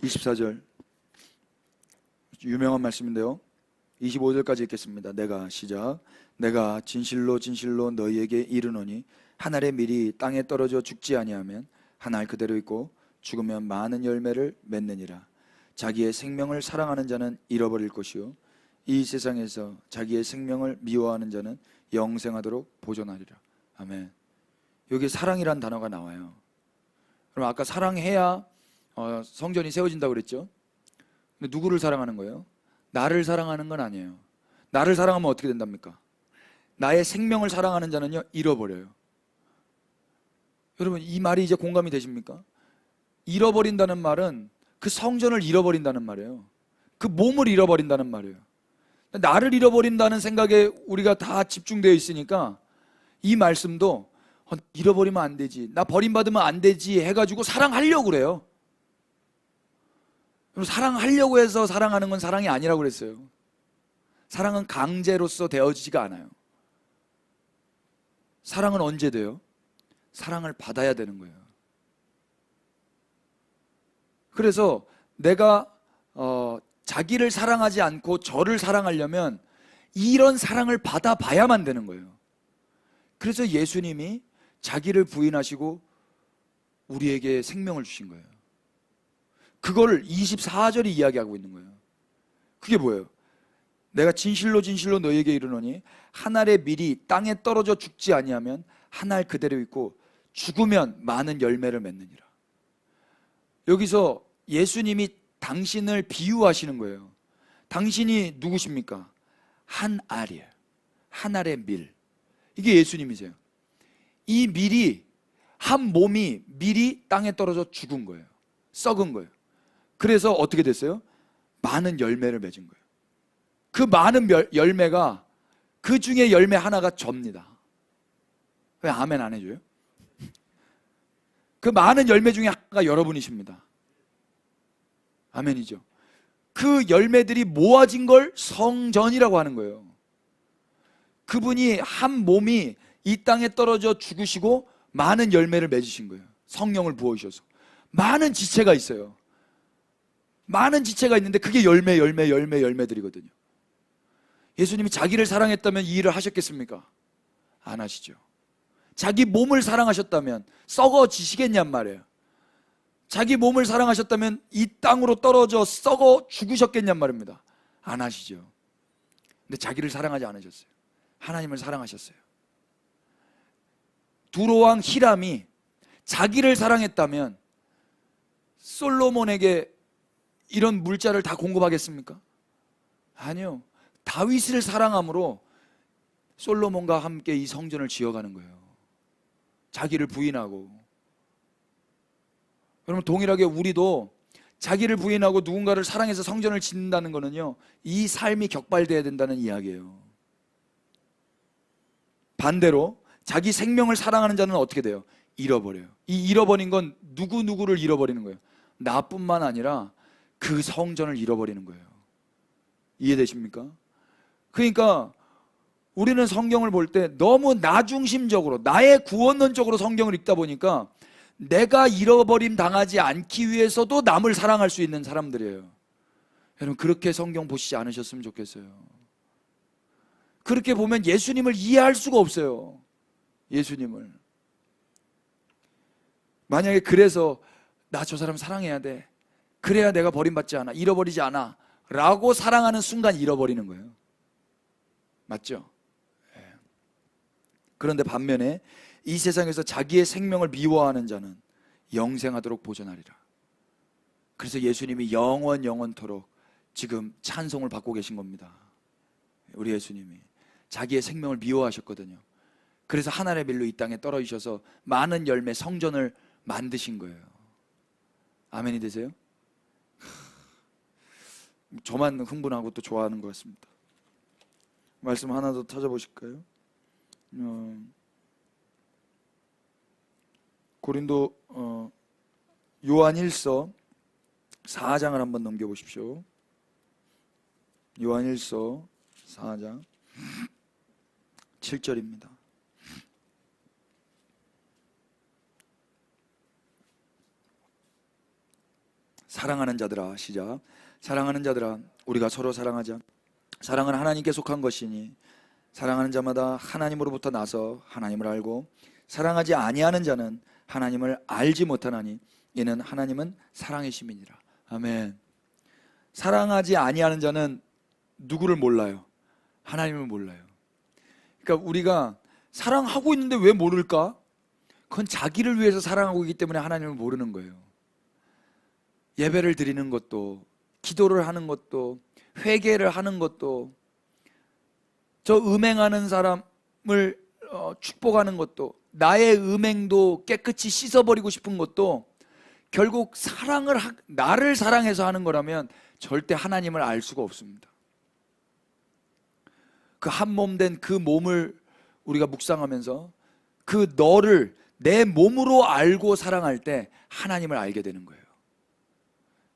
(24절) 유명한 말씀인데요, 25절까지 읽겠습니다. 내가 진실로 진실로 너희에게 이르노니 한 알의 밀이 땅에 떨어져 죽지 아니하면 한 알 그대로 있고 죽으면 많은 열매를 맺느니라. 자기의 생명을 사랑하는 자는 잃어버릴 것이요 이 세상에서 자기의 생명을 미워하는 자는 영생하도록 보존하리라. 아멘. 여기 사랑이란 단어가 나와요. 그럼 아까 사랑해야 성전이 세워진다고 그랬죠? 근데 누구를 사랑하는 거예요? 나를 사랑하는 건 아니에요. 나를 사랑하면 어떻게 된답니까? 나의 생명을 사랑하는 자는요, 잃어버려요. 여러분, 이 말이 이제 공감이 되십니까? 잃어버린다는 말은 그 성전을 잃어버린다는 말이에요. 그 몸을 잃어버린다는 말이에요. 나를 잃어버린다는 생각에 우리가 다 집중되어 있으니까 이 말씀도 잃어버리면 안 되지, 나 버림받으면 안 되지 해가지고 사랑하려고 그래요. 사랑하려고 해서 사랑하는 건 사랑이 아니라고 그랬어요. 사랑은 강제로서 되어지지가 않아요. 사랑은 언제 돼요? 사랑을 받아야 되는 거예요. 그래서 내가 자기를 사랑하지 않고 저를 사랑하려면 이런 사랑을 받아봐야만 되는 거예요. 그래서 예수님이 자기를 부인하시고 우리에게 생명을 주신 거예요. 그걸 24절이 이야기하고 있는 거예요. 그게 뭐예요? 내가 진실로 진실로 너희에게 이르노니 한 알의 밀이 땅에 떨어져 죽지 아니하면 한 알 그대로 있고 죽으면 많은 열매를 맺느니라. 여기서 예수님이 당신을 비유하시는 거예요. 당신이 누구십니까? 한 알이에요. 한 알의 밀. 이게 예수님이세요. 이 밀이, 한 몸이 밀이 땅에 떨어져 죽은 거예요. 썩은 거예요. 그래서 어떻게 됐어요? 많은 열매를 맺은 거예요. 그 많은 열매가, 그 중에 열매 하나가 접니다. 왜 아멘 안 해줘요? 그 많은 열매 중에 하나가 여러분이십니다. 아멘이죠. 그 열매들이 모아진 걸 성전이라고 하는 거예요. 그분이 한 몸이 이 땅에 떨어져 죽으시고 많은 열매를 맺으신 거예요. 성령을 부어주셔서 많은 지체가 있어요. 많은 지체가 있는데 그게 열매들이거든요. 예수님이 자기를 사랑했다면 이 일을 하셨겠습니까? 안 하시죠. 자기 몸을 사랑하셨다면 썩어지시겠냔 말이에요. 자기 몸을 사랑하셨다면 이 땅으로 떨어져 썩어 죽으셨겠냔 말입니다. 안 하시죠. 근데 자기를 사랑하지 않으셨어요. 하나님을 사랑하셨어요. 두로왕 히람이 자기를 사랑했다면 솔로몬에게 이런 물자를 다 공급하겠습니까? 아니요. 다윗을 사랑함으로 솔로몬과 함께 이 성전을 지어가는 거예요. 자기를 부인하고. 여러분, 동일하게 우리도 자기를 부인하고 누군가를 사랑해서 성전을 짓는다는 거는요, 이 삶이 격발돼야 된다는 이야기예요. 반대로 자기 생명을 사랑하는 자는 어떻게 돼요? 잃어버려요. 이 잃어버린 건 누구누구를 잃어버리는 거예요. 나뿐만 아니라 그 성전을 잃어버리는 거예요. 이해되십니까? 그러니까 우리는 성경을 볼 때 너무 나 중심적으로, 나의 구원론적으로 성경을 읽다 보니까 내가 잃어버림 당하지 않기 위해서도 남을 사랑할 수 있는 사람들이에요. 여러분, 그렇게 성경 보시지 않으셨으면 좋겠어요. 그렇게 보면 예수님을 이해할 수가 없어요. 예수님을. 만약에 그래서 나 저 사람 사랑해야 돼, 그래야 내가 버림받지 않아, 잃어버리지 않아 라고 사랑하는 순간 잃어버리는 거예요. 맞죠? 그런데 반면에 이 세상에서 자기의 생명을 미워하는 자는 영생하도록 보존하리라. 그래서 예수님이 영원토록 지금 찬송을 받고 계신 겁니다. 우리 예수님이 자기의 생명을 미워하셨거든요. 그래서 하늘의 빌로 이 땅에 떨어지셔서 많은 열매 성전을 만드신 거예요. 아멘이 되세요? 저만 흥분하고 또 좋아하는 것 같습니다. 말씀 하나 더 찾아보실까요? 고린도 요한일서 4장을 한번 넘겨보십시오. 요한일서 4장 7절입니다. 사랑하는 자들아, 시작. 사랑하는 자들아, 우리가 서로 사랑하자. 사랑은 하나님께 속한 것이니 사랑하는 자마다 하나님으로부터 나서 하나님을 알고, 사랑하지 아니하는 자는 하나님을 알지 못하나니 이는 하나님은 사랑의 심이니라. 아멘. 사랑하지 아니하는 자는 누구를 몰라요? 하나님을 몰라요. 그러니까 우리가 사랑하고 있는데 왜 모를까? 그건 자기를 위해서 사랑하고 있기 때문에 하나님을 모르는 거예요. 예배를 드리는 것도, 기도를 하는 것도, 회개를 하는 것도, 저 음행하는 사람을 축복하는 것도, 나의 음행도 깨끗이 씻어버리고 싶은 것도 결국 나를 사랑해서 하는 거라면 절대 하나님을 알 수가 없습니다. 그 한 몸 된 그 몸을 우리가 묵상하면서 그 너를 내 몸으로 알고 사랑할 때 하나님을 알게 되는 거예요.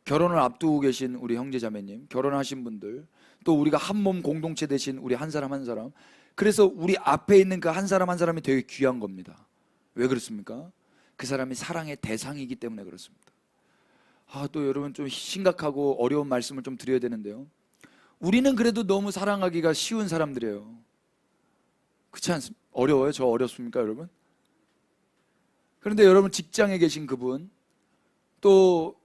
결혼을 앞두고 계신 우리 형제자매님, 결혼하신 분들, 또 우리가 한 몸 공동체 되신 우리 한 사람 한 사람, 그래서 우리 앞에 있는 그 한 사람 한 사람이 되게 귀한 겁니다. 왜 그렇습니까? 그 사람이 사랑의 대상이기 때문에 그렇습니다. 또 여러분, 좀 심각하고 어려운 말씀을 좀 드려야 되는데요, 우리는 그래도 너무 사랑하기가 쉬운 사람들이에요. 그렇지 않습니까? 어려워요? 저 어렵습니까, 여러분? 그런데 여러분, 직장에 계신 그분, 또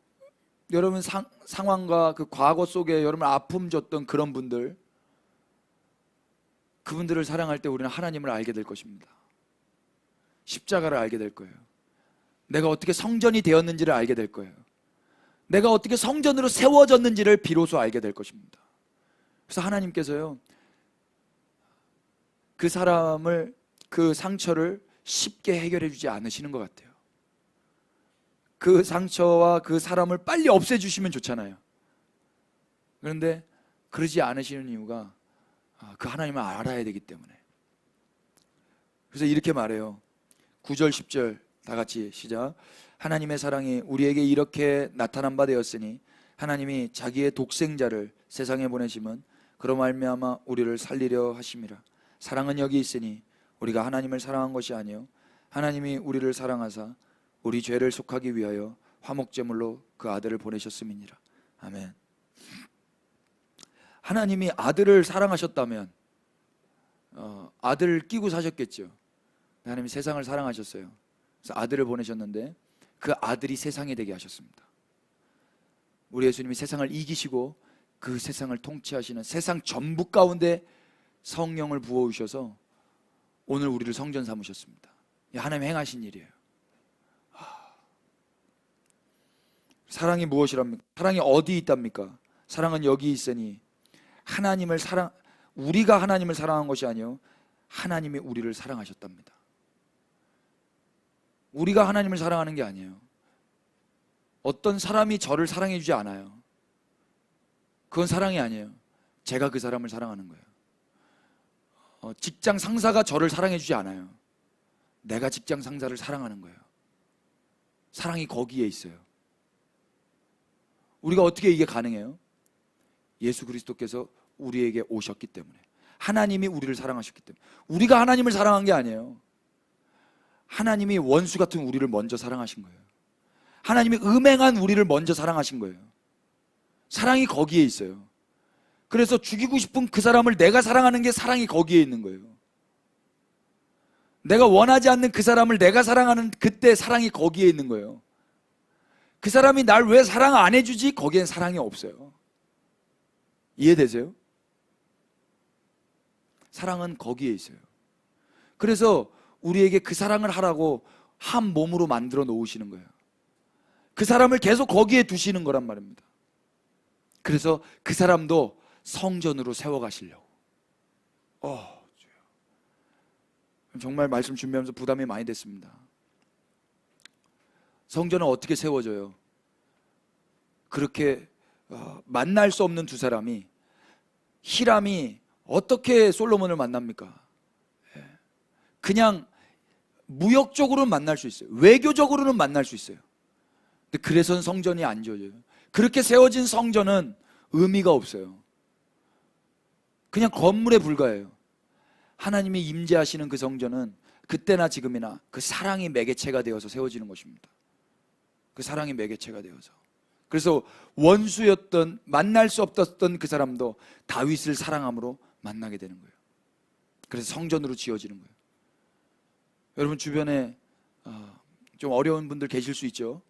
여러분 상황과 그 과거 속에 여러분 아픔 줬던 그런 분들, 그분들을 사랑할 때 우리는 하나님을 알게 될 것입니다. 십자가를 알게 될 거예요. 내가 어떻게 성전이 되었는지를 알게 될 거예요. 내가 어떻게 성전으로 세워졌는지를 비로소 알게 될 것입니다. 그래서 하나님께서요, 그 사람을, 그 상처를 쉽게 해결해 주지 않으시는 것 같아요. 그 상처와 그 사람을 빨리 없애주시면 좋잖아요. 그런데 그러지 않으시는 이유가 그 하나님을 알아야 되기 때문에. 그래서 이렇게 말해요. 9절 10절 다 같이 시작. 하나님의 사랑이 우리에게 이렇게 나타난 바 되었으니 하나님이 자기의 독생자를 세상에 보내심은 그로 말미암아 우리를 살리려 하심이라. 사랑은 여기 있으니 우리가 하나님을 사랑한 것이 아니요 하나님이 우리를 사랑하사 우리 죄를 속하기 위하여 화목제물로 그 아들을 보내셨음이니라. 아멘. 하나님이 아들을 사랑하셨다면 아들을 끼고 사셨겠죠. 하나님이 세상을 사랑하셨어요. 그래서 아들을 보내셨는데 그 아들이 세상이 되게 하셨습니다. 우리 예수님이 세상을 이기시고 그 세상을 통치하시는 세상 전부 가운데 성령을 부어오셔서 오늘 우리를 성전 삼으셨습니다. 하나님 행하신 일이에요. 사랑이 무엇이랍니까? 사랑이 어디 있답니까? 사랑은 여기 있으니 우리가 하나님을 사랑한 것이 아니요 하나님이 우리를 사랑하셨답니다. 우리가 하나님을 사랑하는 게 아니에요. 어떤 사람이 저를 사랑해 주지 않아요. 그건 사랑이 아니에요. 제가 그 사람을 사랑하는 거예요. 직장 상사가 저를 사랑해 주지 않아요. 내가 직장 상사를 사랑하는 거예요. 사랑이 거기에 있어요. 우리가 어떻게 이게 가능해요? 예수 그리스도께서 우리에게 오셨기 때문에, 하나님이 우리를 사랑하셨기 때문에. 우리가 하나님을 사랑한 게 아니에요. 하나님이 원수 같은 우리를 먼저 사랑하신 거예요. 하나님이 음행한 우리를 먼저 사랑하신 거예요. 사랑이 거기에 있어요. 그래서 죽이고 싶은 그 사람을 내가 사랑하는 게 사랑이 거기에 있는 거예요. 내가 원하지 않는 그 사람을 내가 사랑하는 그때 사랑이 거기에 있는 거예요. 그 사람이 날 왜 사랑 안 해주지? 거기엔 사랑이 없어요. 이해되세요? 사랑은 거기에 있어요. 그래서 우리에게 그 사랑을 하라고 한 몸으로 만들어 놓으시는 거예요. 그 사람을 계속 거기에 두시는 거란 말입니다. 그래서 그 사람도 성전으로 세워가시려고. 정말 말씀 준비하면서 부담이 많이 됐습니다. 성전은 어떻게 세워져요? 그렇게 만날 수 없는 두 사람이, 히람이 어떻게 솔로몬을 만납니까? 그냥 무역적으로는 만날 수 있어요. 외교적으로는 만날 수 있어요. 근데 그래서는 성전이 안 지어져요. 그렇게 세워진 성전은 의미가 없어요. 그냥 건물에 불과해요. 하나님이 임재하시는 그 성전은 그때나 지금이나 그 사랑이 매개체가 되어서 세워지는 것입니다. 그 사랑이 매개체가 되어서. 그래서 원수였던, 만날 수 없었던 그 사람도 다윗을 사랑함으로 만나게 되는 거예요. 그래서 성전으로 지어지는 거예요. 여러분 주변에 좀 어려운 분들 계실 수 있죠.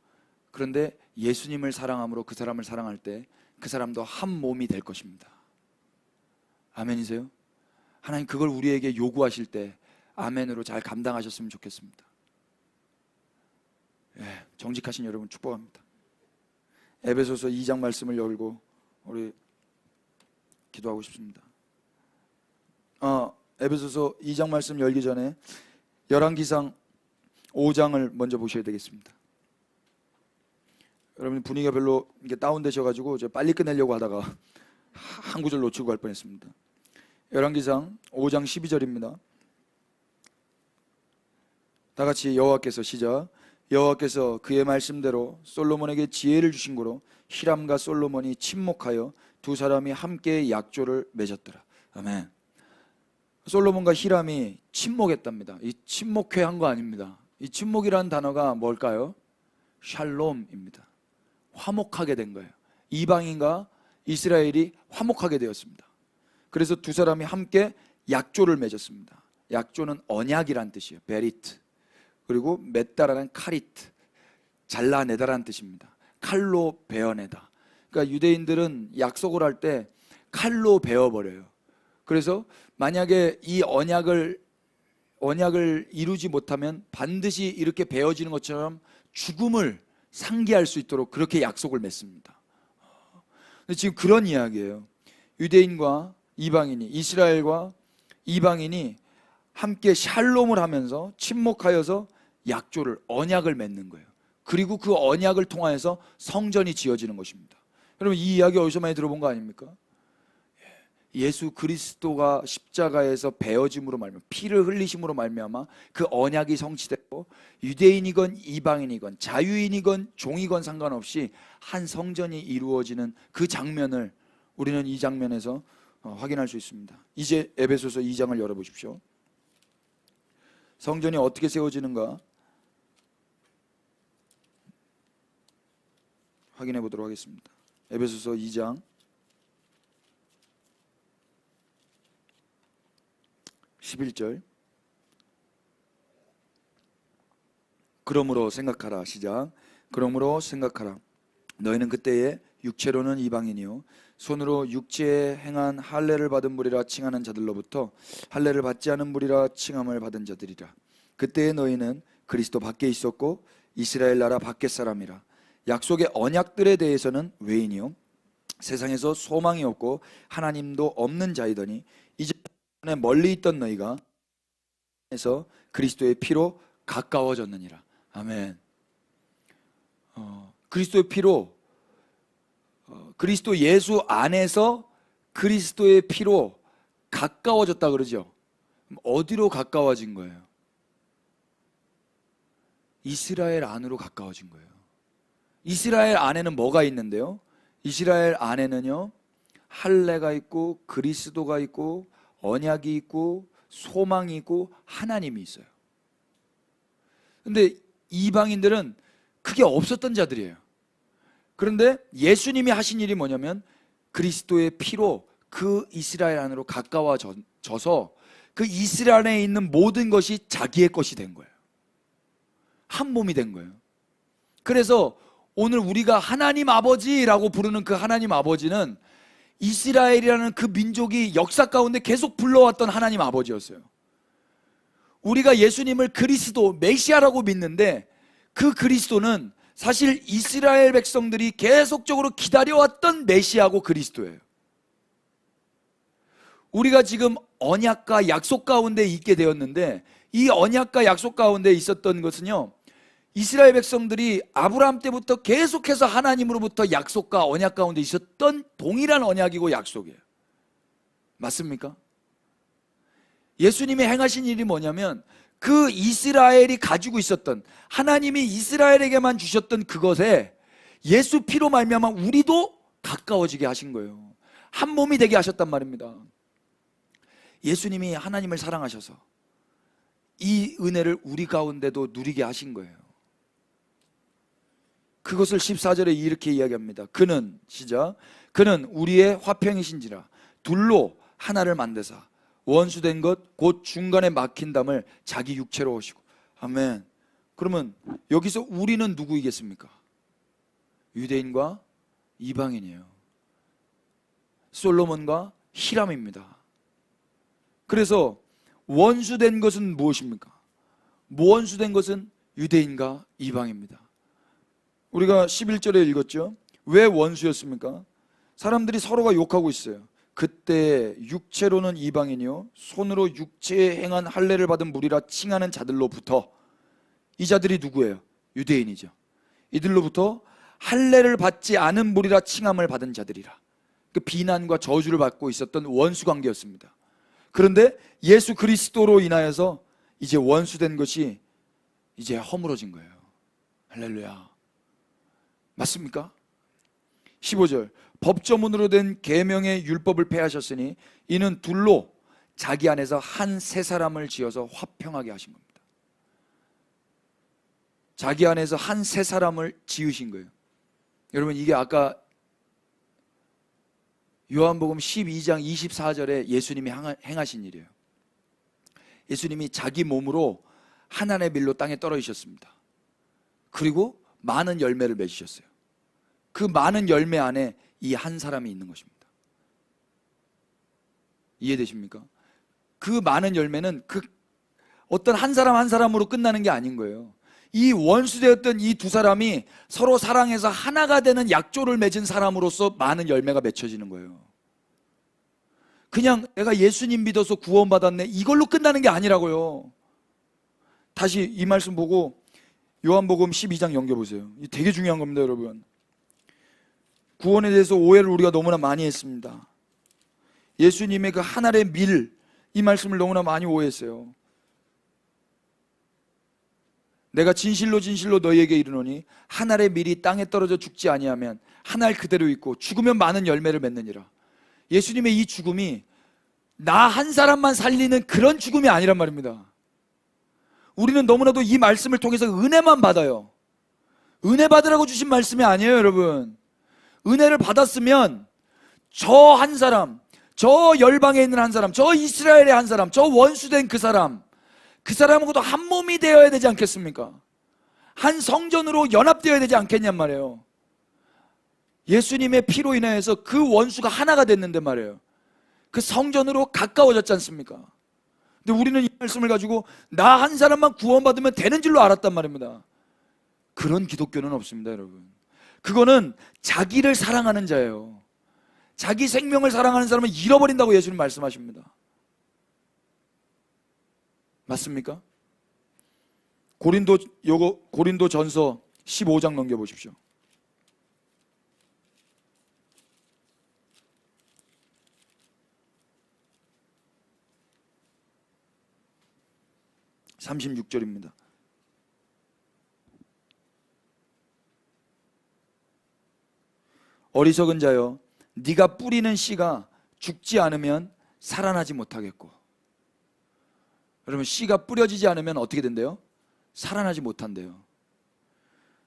그런데 예수님을 사랑함으로 그 사람을 사랑할 때 그 사람도 한 몸이 될 것입니다. 아멘이세요? 하나님 그걸 우리에게 요구하실 때 아멘으로 잘 감당하셨으면 좋겠습니다. 정직하신 여러분 축복합니다. 에베소서 2장 말씀을 열고 우리 기도하고 싶습니다. 에베소서 2장 말씀 열기 전에 열왕기상 5장을 먼저 보셔야 되겠습니다. 여러분 분위기가 별로 이게 다운되셔가지고 제가 빨리 끝내려고 하다가 한 구절 놓치고 갈 뻔했습니다. 열왕기상 5장 12절입니다. 다 같이 여호와께서 시작. 여호와께서 그의 말씀대로 솔로몬에게 지혜를 주신 거로 히람과 솔로몬이 친목하여 두 사람이 함께 약조를 맺었더라. 아멘. 솔로몬과 히람이 친목했답니다. 이 친목회한 거 아닙니다. 이 친목이라는 단어가 뭘까요? 샬롬입니다. 화목하게 된 거예요. 이방인과 이스라엘이 화목하게 되었습니다. 그래서 두 사람이 함께 약조를 맺었습니다. 약조는 언약이란 뜻이에요. 베리트. 그리고 맺다라는 카리트, 잘라내다라는 뜻입니다. 칼로 베어내다. 그러니까 유대인들은 약속을 할 때 칼로 베어버려요. 그래서 만약에 이 언약을 이루지 못하면 반드시 이렇게 베어지는 것처럼 죽음을 상기할 수 있도록 그렇게 약속을 맺습니다. 근데 지금 그런 이야기예요. 유대인과 이방인이, 이스라엘과 이방인이 함께 샬롬을 하면서 친목하여서 약조를, 언약을 맺는 거예요. 그리고 그 언약을 통하여서 성전이 지어지는 것입니다. 여러분 이 이야기 어디서 많이 들어본 거 아닙니까? 예수 그리스도가 십자가에서 베어짐으로 말미암아, 피를 흘리심으로 말미암아 그 언약이 성취되고 유대인이건 이방인이건 자유인이건 종이건 상관없이 한 성전이 이루어지는 그 장면을 우리는 이 장면에서 확인할 수 있습니다. 이제 에베소서 2장을 열어보십시오. 성전이 어떻게 세워지는가 확인해 보도록 하겠습니다. 에베소서 2장 11절. 그러므로 생각하라. 시작. 그러므로 생각하라. 너희는 그때에 육체로는 이방인이요 손으로 육체에 행한 할례를 받은 무리라 칭하는 자들로부터 할례를 받지 않은 무리라 칭함을 받은 자들이라. 그때에 너희는 그리스도 밖에 있었고 이스라엘 나라 밖의 사람이라. 약속의 언약들에 대해서는 외인이요 세상에서 소망이 없고 하나님도 없는 자이더니 이제 멀리 있던 너희가 에서 그리스도의 피로 가까워졌느니라. 아멘. 그리스도의 피로 그리스도 예수 안에서 그리스도의 피로 가까워졌다 그러죠. 어디로 가까워진 거예요? 이스라엘 안으로 가까워진 거예요. 이스라엘 안에는 뭐가 있는데요? 이스라엘 안에는요 할례가 있고 그리스도가 있고 언약이 있고 소망이 있고 하나님이 있어요. 근데 이방인들은 그게 없었던 자들이에요. 그런데 예수님이 하신 일이 뭐냐면 그리스도의 피로 그 이스라엘 안으로 가까워져서 그 이스라엘에 있는 모든 것이 자기의 것이 된 거예요. 한 몸이 된 거예요. 그래서 오늘 우리가 하나님 아버지라고 부르는 그 하나님 아버지는 이스라엘이라는 그 민족이 역사 가운데 계속 불러왔던 하나님 아버지였어요. 우리가 예수님을 그리스도, 메시아라고 믿는데 그 그리스도는 사실 이스라엘 백성들이 계속적으로 기다려왔던 메시아고 그리스도예요. 우리가 지금 언약과 약속 가운데 있게 되었는데 이 언약과 약속 가운데 있었던 것은요 이스라엘 백성들이 아브라함 때부터 계속해서 하나님으로부터 약속과 언약 가운데 있었던 동일한 언약이고 약속이에요. 맞습니까? 예수님이 행하신 일이 뭐냐면 그 이스라엘이 가지고 있었던 하나님이 이스라엘에게만 주셨던 그것에 예수 피로 말미암아 우리도 가까워지게 하신 거예요. 한 몸이 되게 하셨단 말입니다. 예수님이 하나님을 사랑하셔서 이 은혜를 우리 가운데도 누리게 하신 거예요. 그것을 14절에 이렇게 이야기합니다. 그는 시작 그는 우리의 화평이신지라 둘로 하나를 만드사 원수된 것 곧 중간에 막힌 담을 자기 육체로 오시고. 아멘. 그러면 여기서 우리는 누구이겠습니까? 유대인과 이방인이에요. 솔로몬과 히람입니다. 그래서 원수된 것은 무엇입니까? 원수된 것은 유대인과 이방입니다. 우리가 11절에 읽었죠. 왜 원수였습니까? 사람들이 서로가 욕하고 있어요. 그때 육체로는 이방인이요 손으로 육체에 행한 할례를 받은 무리라 칭하는 자들로부터, 이 자들이 누구예요? 유대인이죠. 이들로부터 할례를 받지 않은 무리라 칭함을 받은 자들이라. 그 비난과 저주를 받고 있었던 원수 관계였습니다. 그런데 예수 그리스도로 인하여서 이제 원수된 것이 이제 허물어진 거예요. 할렐루야. 맞습니까? 15절 법조문으로 된 계명의 율법을 폐하셨으니 이는 둘로 자기 안에서 한 새 사람을 지어서 화평하게 하신 겁니다. 자기 안에서 한 새 사람을 지으신 거예요. 여러분 이게 아까 요한복음 12장 24절에 예수님이 행하신 일이에요. 예수님이 자기 몸으로 하나님의 밀로 땅에 떨어지셨습니다. 그리고 많은 열매를 맺으셨어요. 그 많은 열매 안에 이 한 사람이 있는 것입니다. 이해되십니까? 그 많은 열매는 그 어떤 한 사람 한 사람으로 끝나는 게 아닌 거예요. 이 원수되었던 이 두 사람이 서로 사랑해서 하나가 되는 약조를 맺은 사람으로서 많은 열매가 맺혀지는 거예요. 그냥 내가 예수님 믿어서 구원받았네 이걸로 끝나는 게 아니라고요. 다시 이 말씀 보고 요한복음 12장 넘겨보세요. 이게 되게 중요한 겁니다, 여러분. 구원에 대해서 오해를 우리가 너무나 많이 했습니다. 예수님의 그 하늘의 밀, 이 말씀을 너무나 많이 오해했어요. 내가 진실로 진실로 너희에게 이르노니 하늘의 밀이 땅에 떨어져 죽지 아니하면 하늘 그대로 있고 죽으면 많은 열매를 맺느니라. 예수님의 이 죽음이 나 한 사람만 살리는 그런 죽음이 아니란 말입니다. 우리는 너무나도 이 말씀을 통해서 은혜만 받아요. 은혜 받으라고 주신 말씀이 아니에요, 여러분. 은혜를 받았으면 저 한 사람, 저 열방에 있는 한 사람, 저 이스라엘의 한 사람, 저 원수된 그 사람하고도 한 몸이 되어야 되지 않겠습니까? 한 성전으로 연합되어야 되지 않겠냔 말이에요. 예수님의 피로 인해서 그 원수가 하나가 됐는데 말이에요. 그 성전으로 가까워졌지 않습니까? 근데 우리는 이 말씀을 가지고 나 한 사람만 구원받으면 되는 줄로 알았단 말입니다. 그런 기독교는 없습니다, 여러분. 그거는 자기를 사랑하는 자예요. 자기 생명을 사랑하는 사람은 잃어버린다고 예수님 말씀하십니다. 맞습니까? 고린도전서 15장 넘겨보십시오. (36절입니다) 어리석은 자여, 네가 뿌리는 씨가 죽지 않으면 살아나지 못하겠고. 여러분, 씨가 뿌려지지 않으면 어떻게 된대요? 살아나지 못한대요.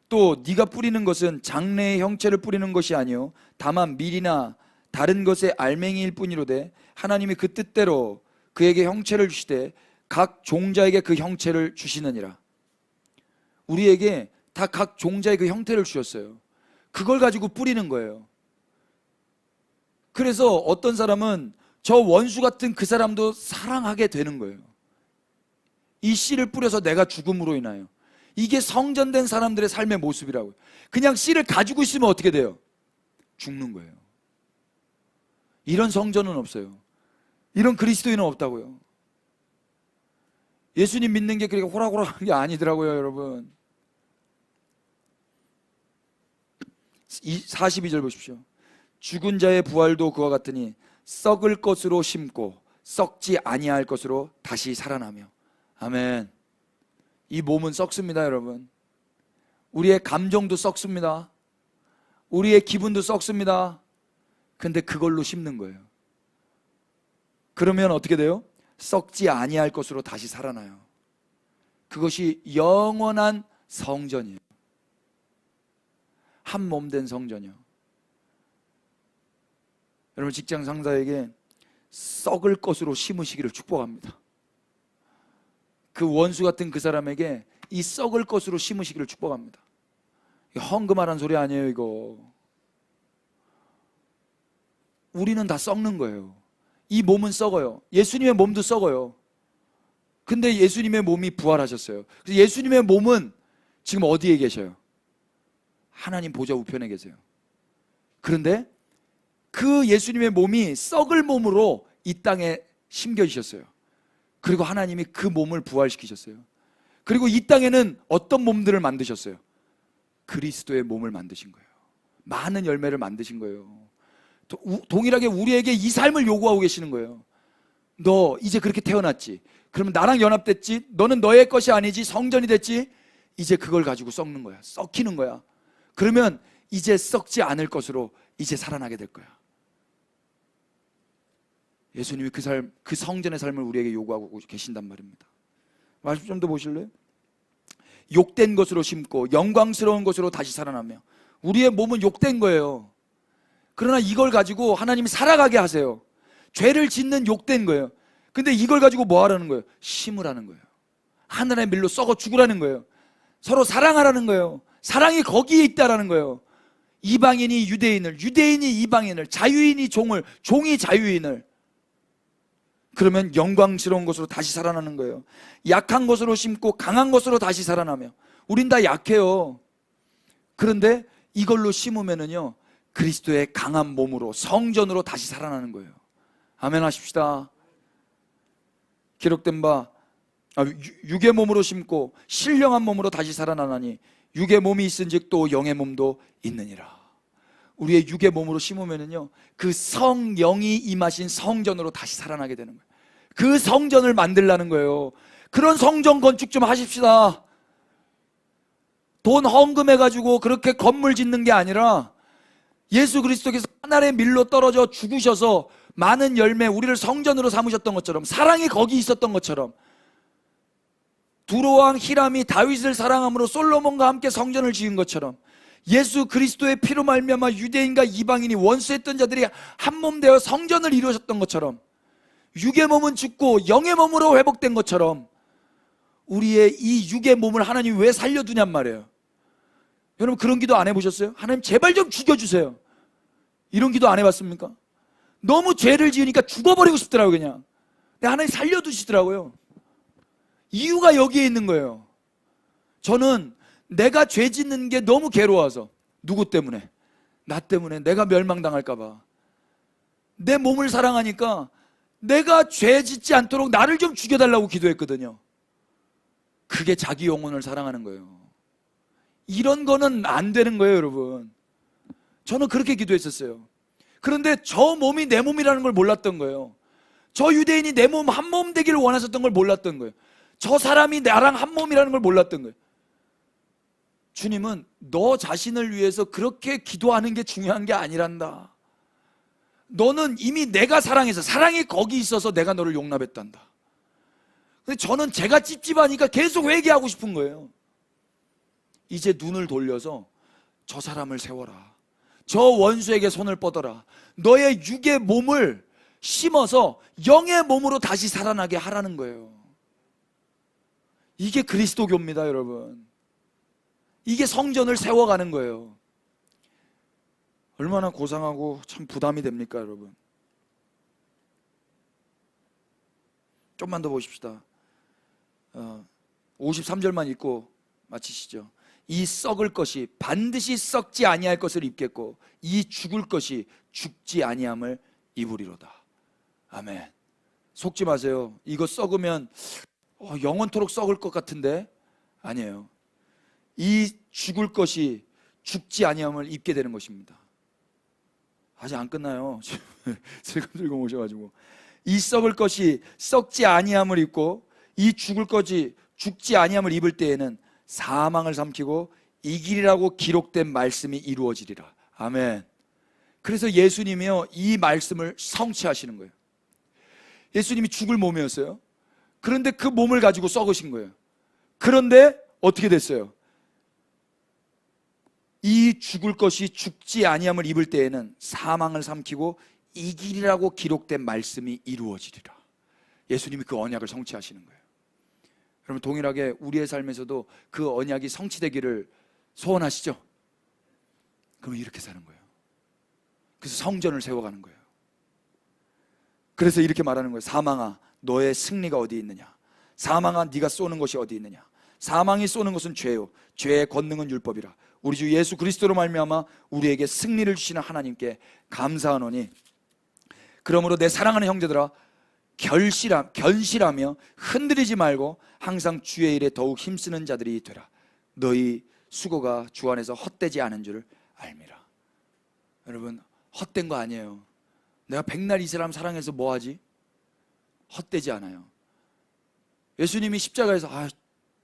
또 네가 뿌리는 것은 장래의 형체를 뿌리는 것이 아니요 다만 밀이나 다른 것의 알맹이일 뿐이로되 하나님이 그 뜻대로 그에게 형체를 주시되 각 종자에게 그 형체를 주시느니라. 우리에게 다 각 종자의 그 형태를 주셨어요. 그걸 가지고 뿌리는 거예요. 그래서 어떤 사람은 저 원수 같은 그 사람도 사랑하게 되는 거예요. 이 씨를 뿌려서 내가 죽음으로 인하여. 이게 성전된 사람들의 삶의 모습이라고요. 그냥 씨를 가지고 있으면 어떻게 돼요? 죽는 거예요. 이런 성전은 없어요. 이런 그리스도인은 없다고요. 예수님 믿는 게 그렇게 호락호락한 게 아니더라고요, 여러분. 42절 보십시오. 죽은 자의 부활도 그와 같으니 썩을 것으로 심고 썩지 아니할 것으로 다시 살아나며. 아멘. 이 몸은 썩습니다, 여러분. 우리의 감정도 썩습니다. 우리의 기분도 썩습니다. 근데 그걸로 심는 거예요. 그러면 어떻게 돼요? 썩지 아니할 것으로 다시 살아나요. 그것이 영원한 성전이에요. 한 몸 된 성전이요. 여러분, 직장 상사에게 썩을 것으로 심으시기를 축복합니다. 그 원수 같은 그 사람에게 이 썩을 것으로 심으시기를 축복합니다. 헝금하란 소리 아니에요, 이거. 우리는 다 썩는 거예요. 이 몸은 썩어요. 예수님의 몸도 썩어요. 근데 예수님의 몸이 부활하셨어요. 그래서 예수님의 몸은 지금 어디에 계셔요? 하나님 보좌 우편에 계세요. 그런데 그 예수님의 몸이 썩을 몸으로 이 땅에 심겨지셨어요. 그리고 하나님이 그 몸을 부활시키셨어요. 그리고 이 땅에는 어떤 몸들을 만드셨어요? 그리스도의 몸을 만드신 거예요. 많은 열매를 만드신 거예요. 동일하게 우리에게 이 삶을 요구하고 계시는 거예요. 너 이제 그렇게 태어났지? 그러면 나랑 연합됐지? 너는 너의 것이 아니지? 성전이 됐지? 이제 그걸 가지고 썩는 거야. 썩히는 거야. 그러면 이제 썩지 않을 것으로 이제 살아나게 될 거야. 예수님이 그 성전의 삶을 우리에게 요구하고 계신단 말입니다. 말씀 좀 더 보실래요? 욕된 것으로 심고 영광스러운 것으로 다시 살아나며. 우리의 몸은 욕된 거예요. 그러나 이걸 가지고 하나님이 살아가게 하세요. 죄를 짓는 욕된 거예요. 근데 이걸 가지고 뭐 하라는 거예요? 심으라는 거예요. 하늘의 밀로 썩어 죽으라는 거예요. 서로 사랑하라는 거예요. 사랑이 거기에 있다라는 거예요. 이방인이 유대인을, 유대인이 이방인을, 자유인이 종을, 종이 자유인을. 그러면 영광스러운 것으로 다시 살아나는 거예요. 약한 것으로 심고 강한 것으로 다시 살아나며. 우린 다 약해요. 그런데 이걸로 심으면은요, 그리스도의 강한 몸으로 성전으로 다시 살아나는 거예요. 아멘 하십시다. 기록된 바 육의 몸으로 심고 신령한 몸으로 다시 살아나나니 육의 몸이 있은즉 또 영의 몸도 있느니라. 우리의 육의 몸으로 심으면은요, 그 성령이 임하신 성전으로 다시 살아나게 되는 거예요. 그 성전을 만들라는 거예요. 그런 성전 건축 좀 하십시다. 돈 헌금해가지고 그렇게 건물 짓는 게 아니라 예수 그리스도께서 하늘의 밀로 떨어져 죽으셔서 많은 열매, 우리를 성전으로 삼으셨던 것처럼, 사랑이 거기 있었던 것처럼, 두로왕 히람이 다윗을 사랑함으로 솔로몬과 함께 성전을 지은 것처럼, 예수 그리스도의 피로 말미암아 유대인과 이방인이 원수했던 자들이 한 몸 되어 성전을 이루셨던 것처럼, 육의 몸은 죽고 영의 몸으로 회복된 것처럼, 우리의 이 육의 몸을 하나님이 왜 살려두냔 말이에요. 여러분 그런 기도 안 해보셨어요? 하나님 제발 좀 죽여주세요. 이런 기도 안 해봤습니까? 너무 죄를 지으니까 죽어버리고 싶더라고요. 그냥. 근데 하나님 살려두시더라고요. 이유가 여기에 있는 거예요. 저는 내가 죄 짓는 게 너무 괴로워서, 누구 때문에? 나 때문에 내가 멸망당할까 봐. 내 몸을 사랑하니까 내가 죄 짓지 않도록 나를 좀 죽여달라고 기도했거든요. 그게 자기 영혼을 사랑하는 거예요. 이런 거는 안 되는 거예요, 여러분. 저는 그렇게 기도했었어요. 그런데 저 몸이 내 몸이라는 걸 몰랐던 거예요. 저 유대인이 내 몸 한 몸 되기를 원하셨던 걸 몰랐던 거예요. 저 사람이 나랑 한 몸이라는 걸 몰랐던 거예요. 주님은 너 자신을 위해서 그렇게 기도하는 게 중요한 게 아니란다. 너는 이미 내가 사랑해서, 사랑이 거기 있어서 내가 너를 용납했단다. 근데 저는 제가 찝찝하니까 계속 회개하고 싶은 거예요. 이제 눈을 돌려서 저 사람을 세워라. 저 원수에게 손을 뻗어라. 너의 육의 몸을 심어서 영의 몸으로 다시 살아나게 하라는 거예요. 이게 그리스도교입니다, 여러분. 이게 성전을 세워가는 거예요. 얼마나 고상하고 참 부담이 됩니까, 여러분? 좀만 더 보십시다. 53절만 읽고 마치시죠. 이 썩을 것이 반드시 썩지 아니할 것을 입겠고 이 죽을 것이 죽지 아니함을 입으리로다. 아멘. 속지 마세요. 이거 썩으면 영원토록 썩을 것 같은데, 아니에요. 이 죽을 것이 죽지 아니함을 입게 되는 것입니다. 아직 안 끝나요. 슬금슬금 오셔가지고, 이 썩을 것이 썩지 아니함을 입고 이 죽을 것이 죽지 아니함을 입을 때에는 사망을 삼키고 이 길이라고 기록된 말씀이 이루어지리라. 아멘. 그래서 예수님이요, 이 말씀을 성취하시는 거예요. 예수님이 죽을 몸이었어요. 그런데 그 몸을 가지고 썩으신 거예요. 그런데 어떻게 됐어요? 이 죽을 것이 죽지 아니함을 입을 때에는 사망을 삼키고 이 길이라고 기록된 말씀이 이루어지리라. 예수님이 그 언약을 성취하시는 거예요. 여러분 동일하게 우리의 삶에서도 그 언약이 성취되기를 소원하시죠? 그럼 이렇게 사는 거예요. 그래서 성전을 세워가는 거예요. 그래서 이렇게 말하는 거예요. 사망아, 너의 승리가 어디 있느냐? 사망아, 네가 쏘는 것이 어디 있느냐? 사망이 쏘는 것은 죄요, 죄의 권능은 율법이라. 우리 주 예수 그리스도로 말미암아 우리에게 승리를 주시는 하나님께 감사하노니, 그러므로 내 사랑하는 형제들아, 견실하며 흔들리지 말고 항상 주의 일에 더욱 힘쓰는 자들이 되라. 너희 수고가 주 안에서 헛되지 않은 줄을 알미라. 여러분, 헛된 거 아니에요. 내가 백날 이 사람 사랑해서 뭐하지? 헛되지 않아요. 예수님이 십자가에서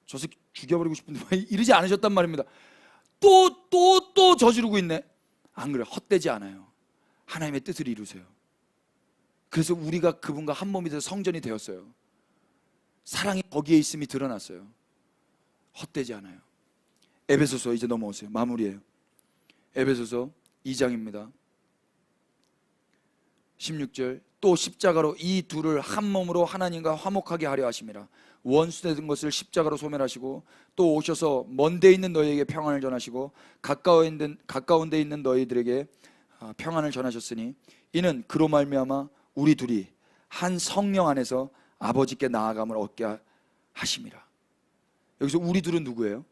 저 새끼 죽여버리고 싶은데 이러지 않으셨단 말입니다. 또 저지르고 있네. 안 그래요. 헛되지 않아요. 하나님의 뜻을 이루세요. 그래서 우리가 그분과 한 몸이 돼서 성전이 되었어요. 사랑이 거기에 있음이 드러났어요. 헛되지 않아요. 에베소서 이제 넘어오세요. 마무리예요. 에베소서 2장입니다. 16절, 또 십자가로 이 둘을 한 몸으로 하나님과 화목하게 하려 하심이라. 원수된 것을 십자가로 소멸하시고 또 오셔서 먼 데 있는 너희에게 평안을 전하시고 가까운 데 있는 너희들에게 평안을 전하셨으니 이는 그로 말미암아 우리 둘이 한 성령 안에서 아버지께 나아감을 얻게 하심이라. 여기서 우리 둘은 누구예요?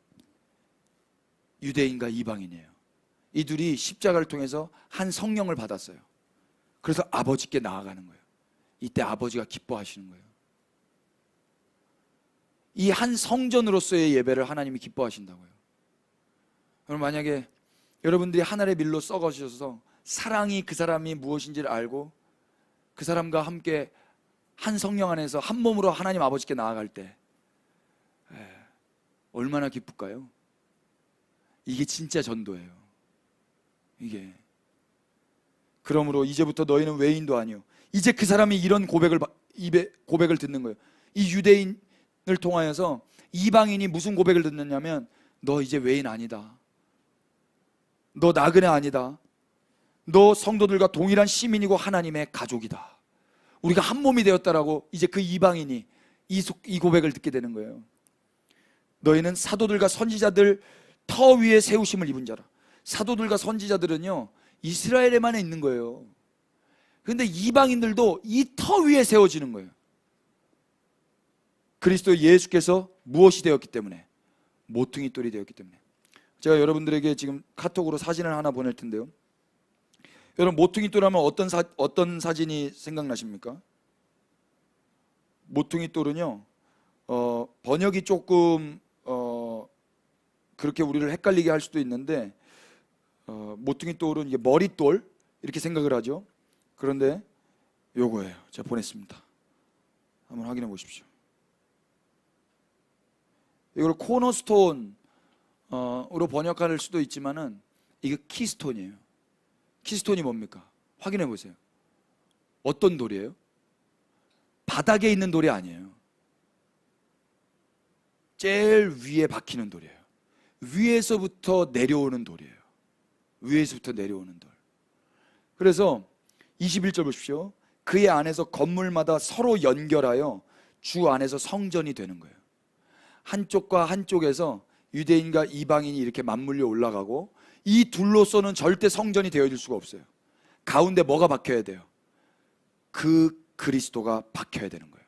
유대인과 이방인이에요. 이 둘이 십자가를 통해서 한 성령을 받았어요. 그래서 아버지께 나아가는 거예요. 이때 아버지가 기뻐하시는 거예요. 이 한 성전으로서의 예배를 하나님이 기뻐하신다고요. 그럼 만약에 여러분들이 하늘의 밀로 썩어지셔서 사랑이 그 사람이 무엇인지를 알고 그 사람과 함께 한 성령 안에서 한 몸으로 하나님 아버지께 나아갈 때 얼마나 기쁠까요? 이게 진짜 전도예요. 이게 그러므로 이제부터 너희는 외인도 아니요. 이제 그 사람이 이런 입에 고백을 듣는 거예요. 이 유대인을 통하여서 이방인이 무슨 고백을 듣느냐면, 너 이제 외인 아니다. 너 나그네 아니다. 너 성도들과 동일한 시민이고 하나님의 가족이다. 우리가 한 몸이 되었다라고 이제 그 이방인이 이 고백을 듣게 되는 거예요. 너희는 사도들과 선지자들 터 위에 세우심을 입은 자라. 사도들과 선지자들은요, 이스라엘에만 있는 거예요. 그런데 이방인들도 이 터 위에 세워지는 거예요. 그리스도 예수께서 무엇이 되었기 때문에? 모퉁이 돌이 되었기 때문에. 제가 여러분들에게 지금 카톡으로 사진을 하나 보낼 텐데요. 여러분, 모퉁이 돌 하면 어떤 사진이 생각나십니까? 모퉁이 돌은요, 번역이 조금 그렇게 우리를 헷갈리게 할 수도 있는데, 모퉁이 돌은 이게 머릿돌 이렇게 생각을 하죠. 그런데 요거예요. 제가 보냈습니다. 한번 확인해 보십시오. 이걸 코너스톤으로 번역할 수도 있지만은 이게 키스톤이에요. 키스톤이 뭡니까? 확인해 보세요. 어떤 돌이에요? 바닥에 있는 돌이 아니에요. 제일 위에 박히는 돌이에요. 위에서부터 내려오는 돌이에요. 위에서부터 내려오는 돌. 그래서 21절 보십시오. 그의 안에서 건물마다 서로 연결하여 주 안에서 성전이 되는 거예요. 한쪽과 한쪽에서 유대인과 이방인이 이렇게 맞물려 올라가고, 이 둘로서는 절대 성전이 되어질 수가 없어요. 가운데 뭐가 박혀야 돼요? 그 그리스도가 박혀야 되는 거예요.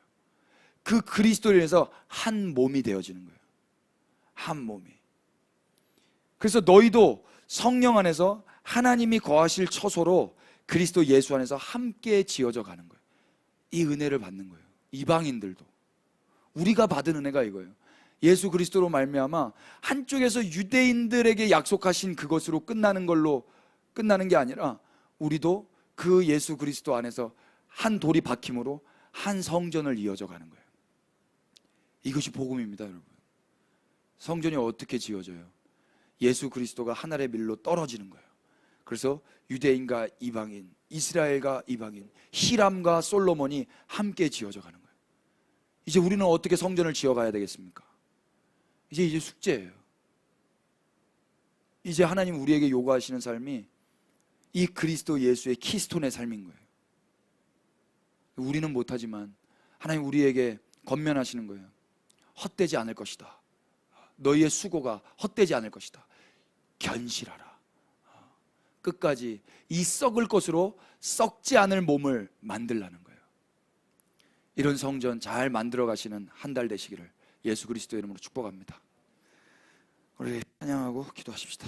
그 그리스도로 인해서 한 몸이 되어지는 거예요. 한 몸이. 그래서 너희도 성령 안에서 하나님이 거하실 처소로 그리스도 예수 안에서 함께 지어져 가는 거예요. 이 은혜를 받는 거예요. 이방인들도. 우리가 받은 은혜가 이거예요. 예수 그리스도로 말미암아 한쪽에서 유대인들에게 약속하신 그것으로 끝나는 걸로 끝나는 게 아니라, 우리도 그 예수 그리스도 안에서 한 돌이 박힘으로 한 성전을 이어져 가는 거예요. 이것이 복음입니다, 여러분. 성전이 어떻게 지어져요? 예수 그리스도가 하늘의 밀로 떨어지는 거예요. 그래서 유대인과 이방인, 이스라엘과 이방인, 히람과 솔로몬이 함께 지어져 가는 거예요. 이제 우리는 어떻게 성전을 지어가야 되겠습니까? 이제 숙제예요. 이제 하나님 우리에게 요구하시는 삶이 이 그리스도 예수의 키스톤의 삶인 거예요. 우리는 못하지만 하나님 우리에게 권면하시는 거예요. 헛되지 않을 것이다. 너희의 수고가 헛되지 않을 것이다. 견실하라. 끝까지 이 썩을 것으로 썩지 않을 몸을 만들라는 거예요. 이런 성전 잘 만들어 가시는 한 달 되시기를 예수 그리스도의 이름으로 축복합니다. 우리 찬양하고 기도하십시다.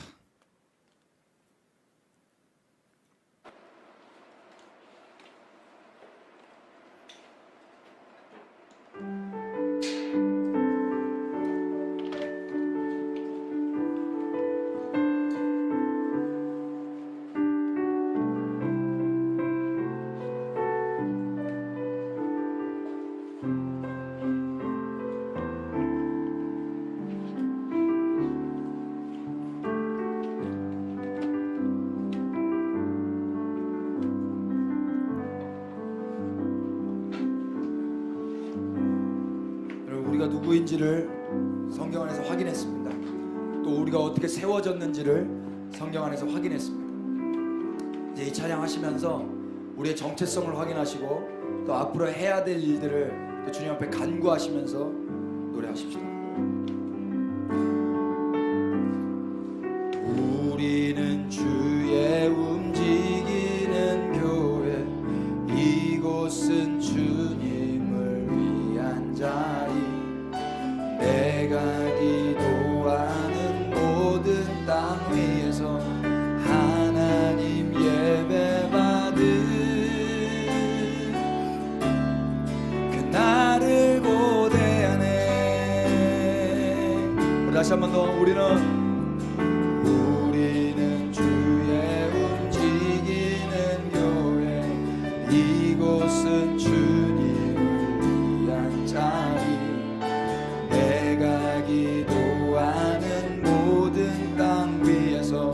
우리가 누구인지를 성경 안에서 확인했습니다. 또 우리가 어떻게 세워졌는지를 성경 안에서 확인했습니다. 이제 이 찬양 하시면서 우리의 정체성을 확인하시고 또 앞으로 해야 될 일들을 또 주님 앞에 간구하시면서 노래하십시다. 우리는 주의 움직이는 교회, 이곳은 주님을 위한 자리, 내가 기도하는 모든 땅 위에서 하나님 예배받은 그날을 고대하네. 우리 다시 한 번 더. 우리는 주의 움직이는 교회, 이곳은 주님을 위한 자리, 내가 기도하는 모든 땅 위에서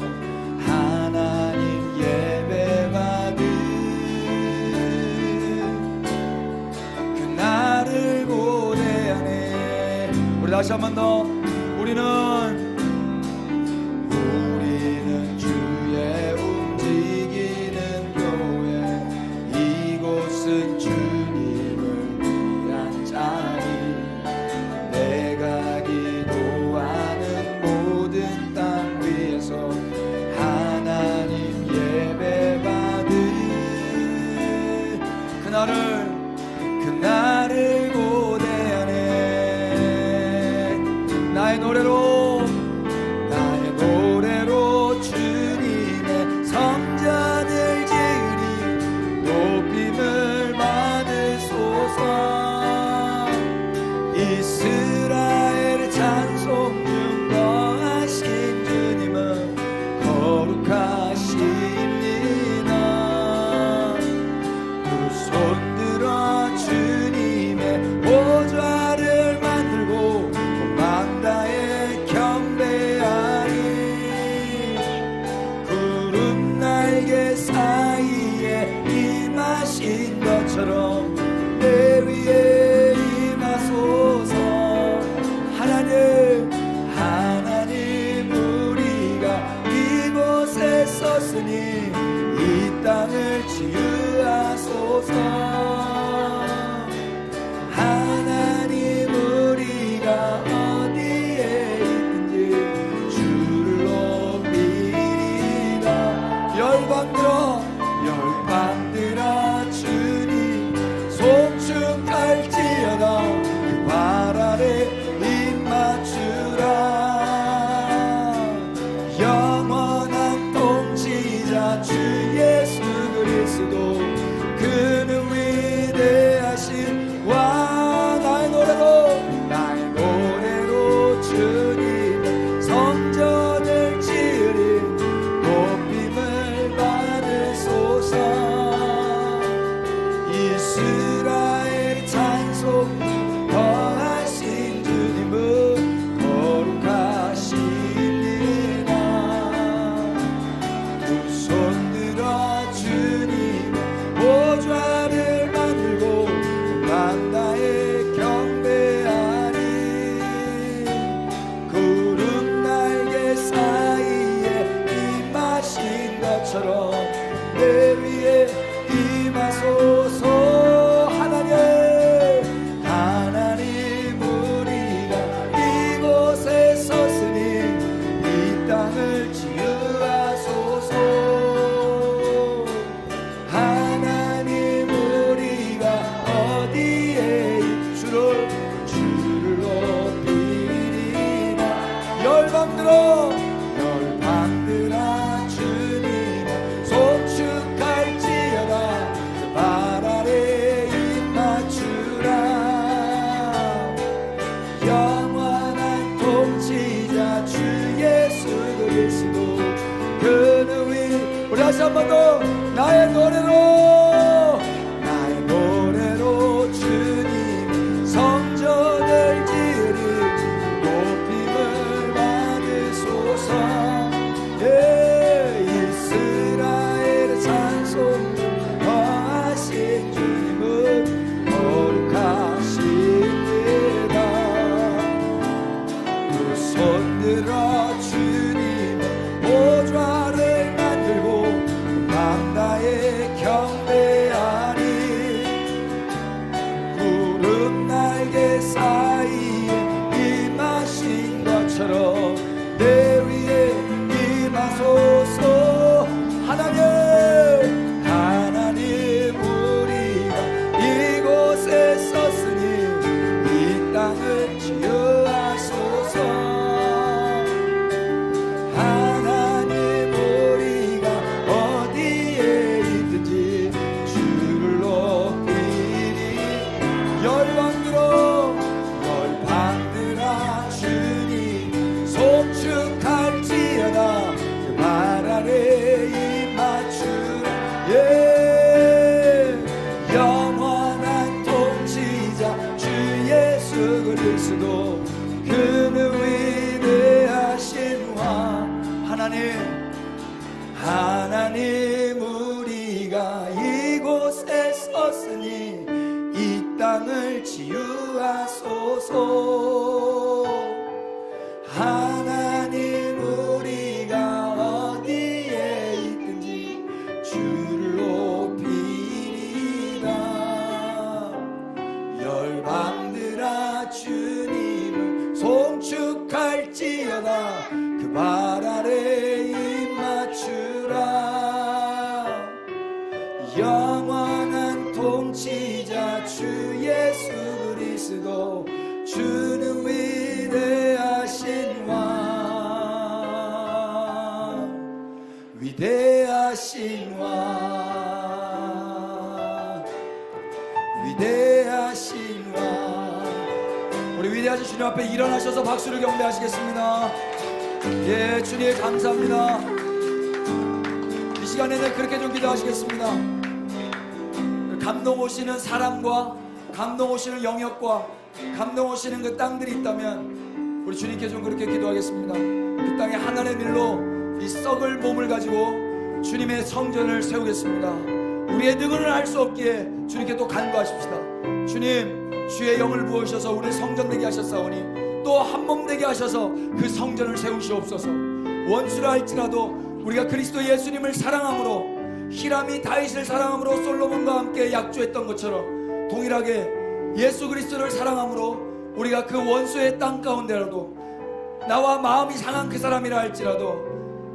하나님 예배받은 다시 한 번 더. 우리는 주의 움직이는 교회, 이곳은 주님을 위한 자리. 내가 기도하는 모든 땅 위에서 하나님 예배받을 그날을 고대하네. 나의 노래로 주님의 성전을 지으리. 높임을 받으소서. 이스라엘 찬송 중 거하신 주님은 거룩하십니다. 두 손 들어 주님의 보좌를 만들고 망다에 경배하리. 구름 날개 사이에 임하신 것처럼 내 위에 임하소서. 하나님 우리가 이곳에 섰으니 이 땅을 치유하소서. 하나님 우리가 어디에 있든지 주를 높이리라. 열방들아 주님 송축할지어다. 그 발 아래 입 맞추라. 영원한 통치자 주 예수 그리스도, 그는 위대하신 왕. 나의 노래로 주님 성전을 지으리. 높임을 받으소서. 이스라엘 찬송 거하신 주님은 거룩하시니라. 두 손 들어 주님 보좌를 만들고 만다에 경배하리. 구름 날개 사이에 임하신 것처럼 내 위에 임하소서. 하나님 우리가 이곳에 섰으니 이 땅을 치유하소서. 하나님 우리가 어디에 주를 높이리라. 열방들아 주님 송축할지어다. 그 발 아래 입 맞추라. 영원한 통치자 주 예수 그리스도, 그는 우리 다시 한 번 더. 나의 노래로 주님 성전을 지으리. 높임을 받으소서. 이스라엘의 찬송 거하신 주님은 거룩하십니다. 두 손 들어 주님 보좌를 만들고 망다에 경배하리. 구름 날개 사이에 임하신 것처럼 내 위에 임하소서. 하나님 우리가 이곳에 섰으니 이 땅을 치유하소서. 하나님 우리가 어디에 있든지 주를 높이리. 열방들아 주님 송축할지어다. 그 발 아래 입 맞추라. 영원한 통치자 주 예수 그리스도, 그는 위대하신 왕. 하나님 우리가 이곳에 섰으니 이 땅을 치유하소서. 위대하신 왕, 위대하신 왕, 위대하신 왕. 우리 위대하신 주님 앞에 일어나셔서 박수를 경배하시겠습니다. 예, 주님 감사합니다. 이 시간에는 그렇게 좀 기도하시겠습니다. 감동 오시는 사람과 감동 오시는 영역과 감동 오시는 그 땅들이 있다면 우리 주님께 좀 그렇게 기도하겠습니다. 그 땅에 하나의 밀로 이 썩을 몸을 가지고 주님의 성전을 세우겠습니다. 우리의 능을 할 수 없기에 주님께 또 간구하십시다. 주님, 주의 영을 부으셔서 우리 성전 되게 하셨사오니 또 한 몸 되게 하셔서 그 성전을 세우시옵소서. 원수라 할지라도 우리가 그리스도 예수님을 사랑함으로, 히람이 다윗을 사랑함으로 솔로몬과 함께 약조했던 것처럼 동일하게 예수 그리스도를 사랑함으로 우리가 그 원수의 땅 가운데라도 나와 마음이 상한 그 사람이라 할지라도,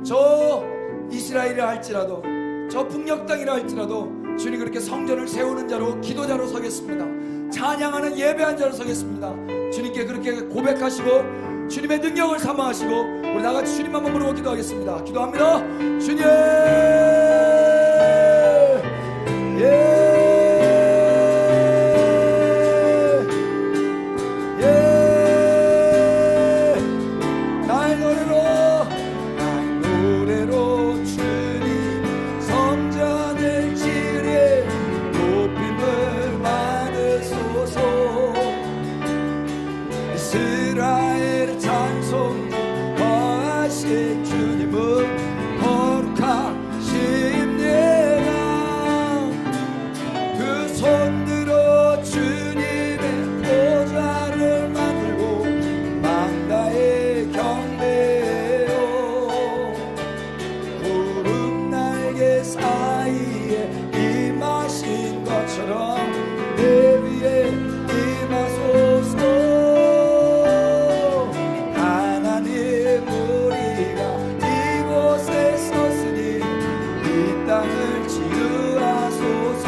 저 이스라엘이라 할지라도, 저 북녘 땅이라 할지라도 주님 그렇게 성전을 세우는 자로, 기도자로 서겠습니다. 찬양하는 예배한 자로 서겠습니다. 주님께 그렇게 고백하시고 주님의 능력을 사모하시고 우리 나같이 주님 한번 부르고 기도하겠습니다. 기도합니다. 주님, 나의 노래로 주님 성전을 지으리 높임을 받으소서. 이스라엘의 찬송 거하신 주님은 거룩하십니다. 그 손들어 주님의 보좌를 만들고 망다에 경배해요. 구름 날개 사이에 임하신 것처럼 내 위에 임하소서. 하나님, 우리가 이곳에 섰으니 이 땅을 치유하소서.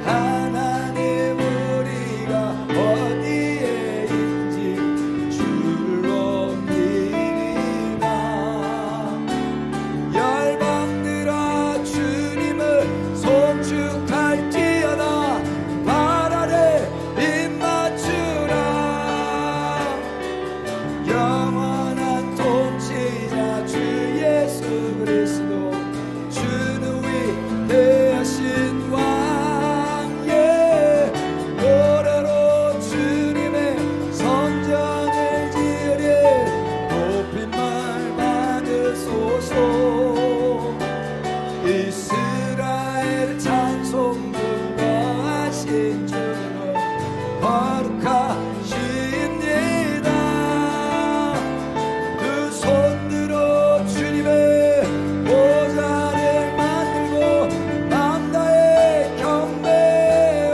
하나님, 우리가 어디에 있는지 주를 높이리라. 열방들아 주님을 송축할지어다. 발 아래 입 맞추라. 영원한 통치자 주 예수 그리스도, 주는 위대하신 왕. 예, 노래로 주님의 성전을 지으리 높임을 받으소서. 이스라엘 찬송 불거하신 주는 거룩하십니다. 그 손들어 주님의 보좌를 만들고 남다의 경배요.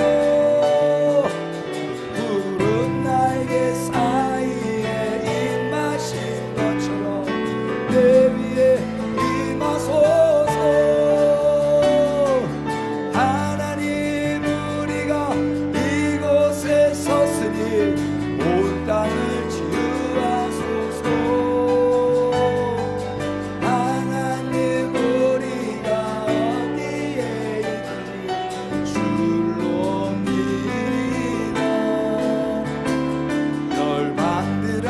구름 날개 사이에 임하신 것처럼 내 위에 임하소서. 하나님, 우리가 이곳에 섰으니 온 땅을 치유하소서. 하나님, 우리가 어디에 있든지 주를 높이리라. 열방들아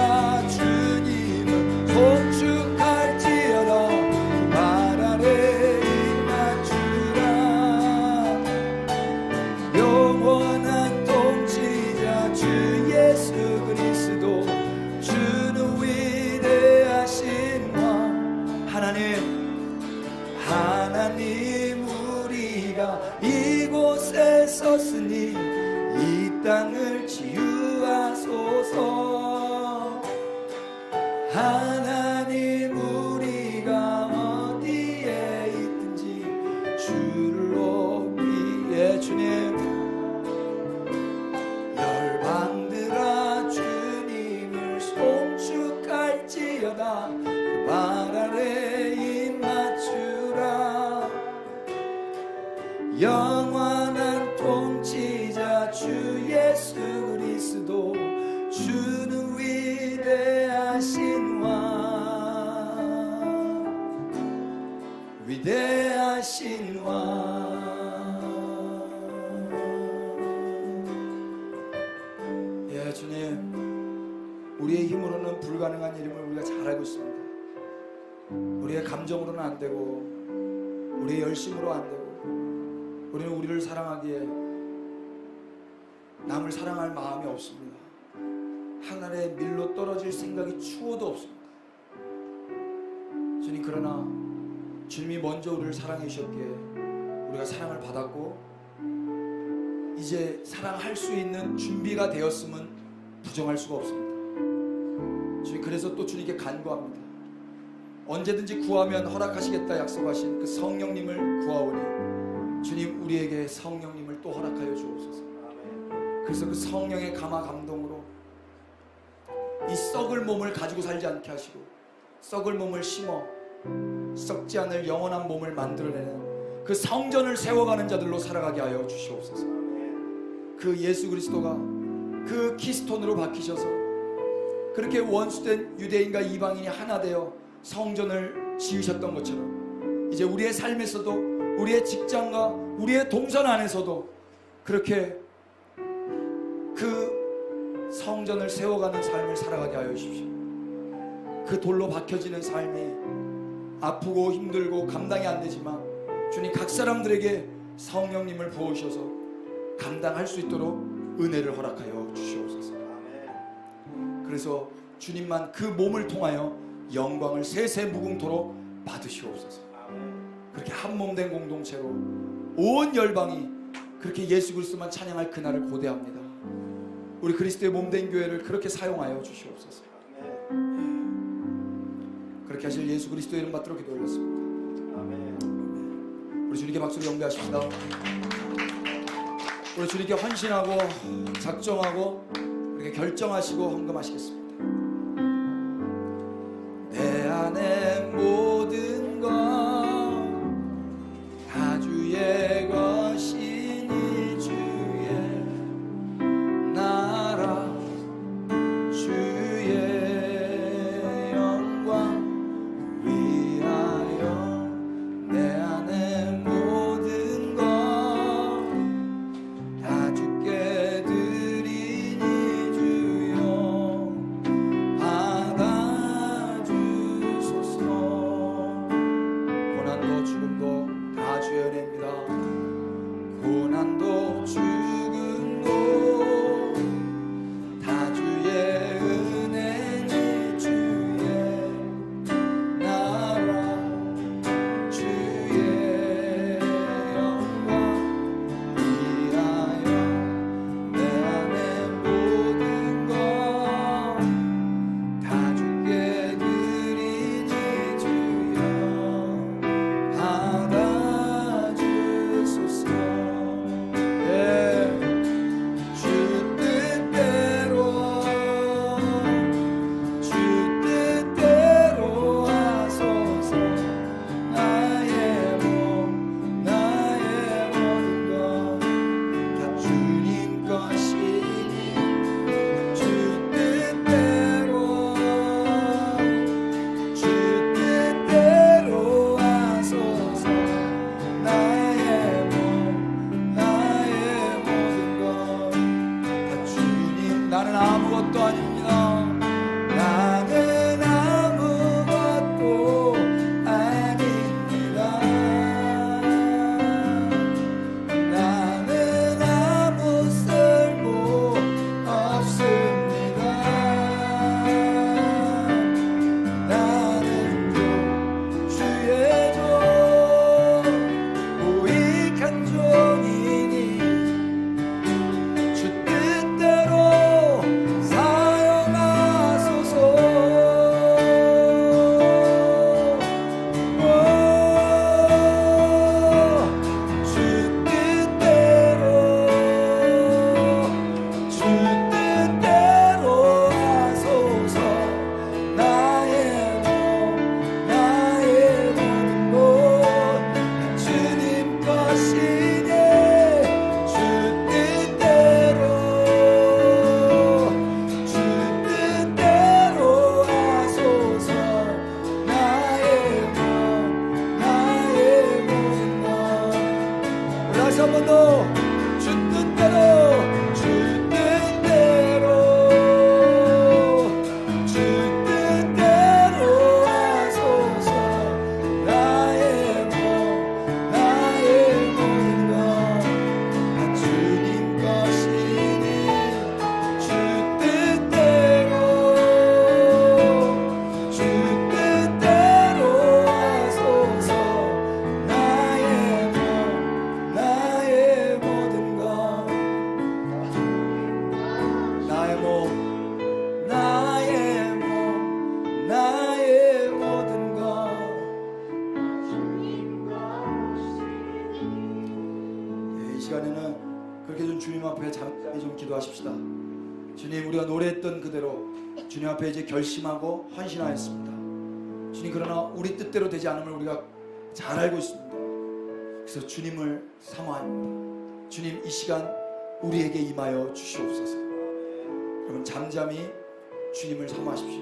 주님은 송축할지어다. 발 아래 입 맞추라. 영원한 통치자 주 예수 그리스도, 주는 위대하신 왕. 하나님, 우리가 이곳에 섰으니 이 땅을 치유하소서. 하나님, 우리가 어디에 있든지 주를 높이에. 주님, 열방들아 주님을 송축할지어다. 발 아래 입 맞추라. 영원한 통치자 주 예수 그리스도, 위대하신 왕. 예, 주님, 우리의 힘으로는 불가능한 일임을 우리가 잘 알고 있습니다. 우리의 감정으로는 안 되고, 우리의 열심으로 안 되고, 우리는 우리를 사랑하기에 남을 사랑할 마음이 없습니다. 하늘의 밀로 떨어질 생각이 추워도 없습니다. 주님, 그러나 주님이 먼저 우리를 사랑해 주셨기에 우리가 사랑을 받았고, 이제 사랑할 수 있는 준비가 되었음은 부정할 수가 없습니다. 주님, 그래서 또 주님께 간구합니다. 언제든지 구하면 허락하시겠다 약속하신 그 성령님을 구하오니 주님, 우리에게 성령님을 또 허락하여 주옵소서. 그래서 그 성령의 감화 감동으로 이 썩을 몸을 가지고 살지 않게 하시고, 썩을 몸을 심어 썩지 않을 영원한 몸을 만들어내는 그 성전을 세워가는 자들로 살아가게 하여 주시옵소서. 그 예수 그리스도가 그 키스톤으로 박히셔서 그렇게 원수된 유대인과 이방인이 하나 되어 성전을 지으셨던 것처럼, 이제 우리의 삶에서도, 우리의 직장과 우리의 동선 안에서도 그렇게 그 성전을 세워가는 삶을 살아가게 하여 주십시오. 그 돌로 박혀지는 삶이 아프고 힘들고 감당이 안 되지만 주님, 각 사람들에게 성령님을 부어주셔서 감당할 수 있도록 은혜를 허락하여 주시옵소서. 그래서 주님만 그 몸을 통하여 영광을 세세무궁토록 받으시옵소서. 그렇게 한 몸 된 공동체로 온 열방이 그렇게 예수 그리스도만 찬양할 그날을 고대합니다. 우리 그리스도의 몸 된 교회를 그렇게 사용하여 주시옵소서. 그렇게 하실 예수 그리스도의 이름 받들어 기도 올렸습니다. 우리 주님께 박수로 영배하십시다. 우리 주님께 헌신하고 작정하고 그렇게 결정하시고 헌금하시겠습니다. 내 안에 모든 것 다 주의 것이니 주의 나라 주의 영광 위하여 내 안에 모든 것 다 주께 드리니 주여 받아주소서. 좀 기도하십시다. 주님, 우리가 노래했던 그대로 주님 앞에 이제 결심하고 헌신하였습니다. 주님, 그러나 우리 뜻대로 되지 않음을 우리가 잘 알고 있습니다. 그래서 주님을 사모합니다. 주님, 이 시간 우리에게 임하여 주시옵소서. 여러분, 잠잠히 주님을 사모하십시오.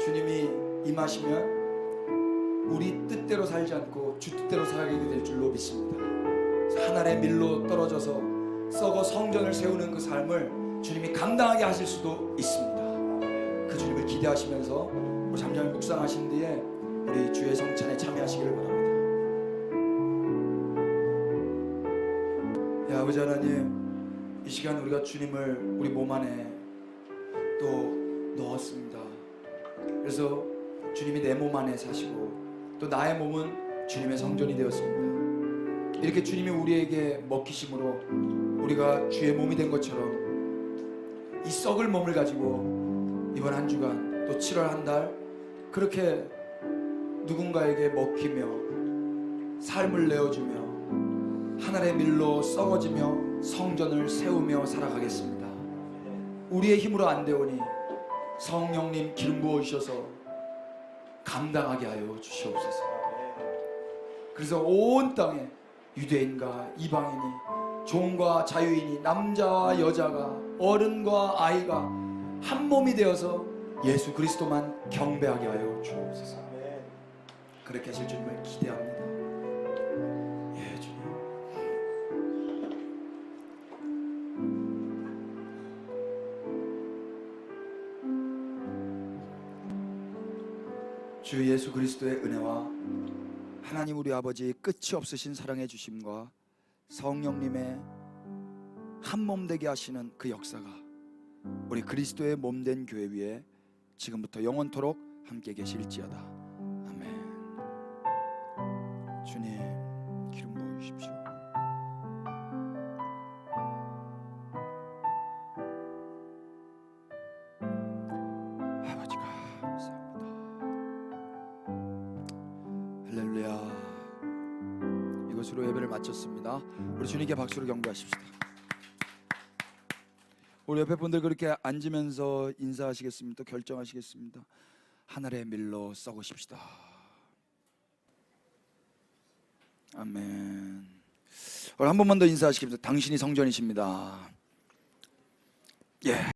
주님이 임하시면 우리 뜻대로 살지 않고 주 뜻대로 살게 될 줄로 믿습니다. 하늘의 밀로 떨어져서 썩어 성전을 세우는 그 삶을 주님이 감당하게 하실 수도 있습니다. 그 주님을 기대하시면서 우리 잠잠히 묵상하신 뒤에 우리 주의 성찬에 참여하시기를 바랍니다. 야, 아버지 하나님, 이 시간 우리가 주님을 우리 몸 안에 또 넣었습니다. 그래서 주님이 내 몸 안에 사시고 또 나의 몸은 주님의 성전이 되었습니다. 이렇게 주님이 우리에게 먹히심으로 우리가 주의 몸이 된 것처럼 이 썩을 몸을 가지고 이번 한 주간 또 7월 한 달 그렇게 누군가에게 먹히며 삶을 내어주며 하늘의 밀로 썩어지며 성전을 세우며 살아가겠습니다. 우리의 힘으로 안 되오니 성령님 기름 부어주셔서 감당하게 하여 주시옵소서. 그래서 온 땅에 유대인과 이방인이, 종과 자유인이, 남자와 여자가, 어른과 아이가 한 몸이 되어서 예수 그리스도만 경배하게 하여 주옵소서. 그렇게 하실 주님을 기대합니다. 예, 주님. 주 예수 그리스도의 은혜와 하나님 우리 아버지의 끝이 없으신 사랑해 주심과 성령님의 한 몸 되게 하시는 그 역사가 우리 그리스도의 몸된 교회 위에 지금부터 영원토록 함께 계실지어다. 아멘. 주님, 기름 부어 주십시오. 아버지가 감사합니다. 할렐루야. 이것으로 예배를 마쳤습니다. 우리 주님께 박수로 경배하십시다. 우리 옆에 분들 그렇게 앉으면서 인사하시겠습니다. 결정하시겠습니다. 하늘의 밀로 썩으십시다. 아멘. 오늘 한 번만 더 인사하시겠습니다. 당신이 성전이십니다. 예.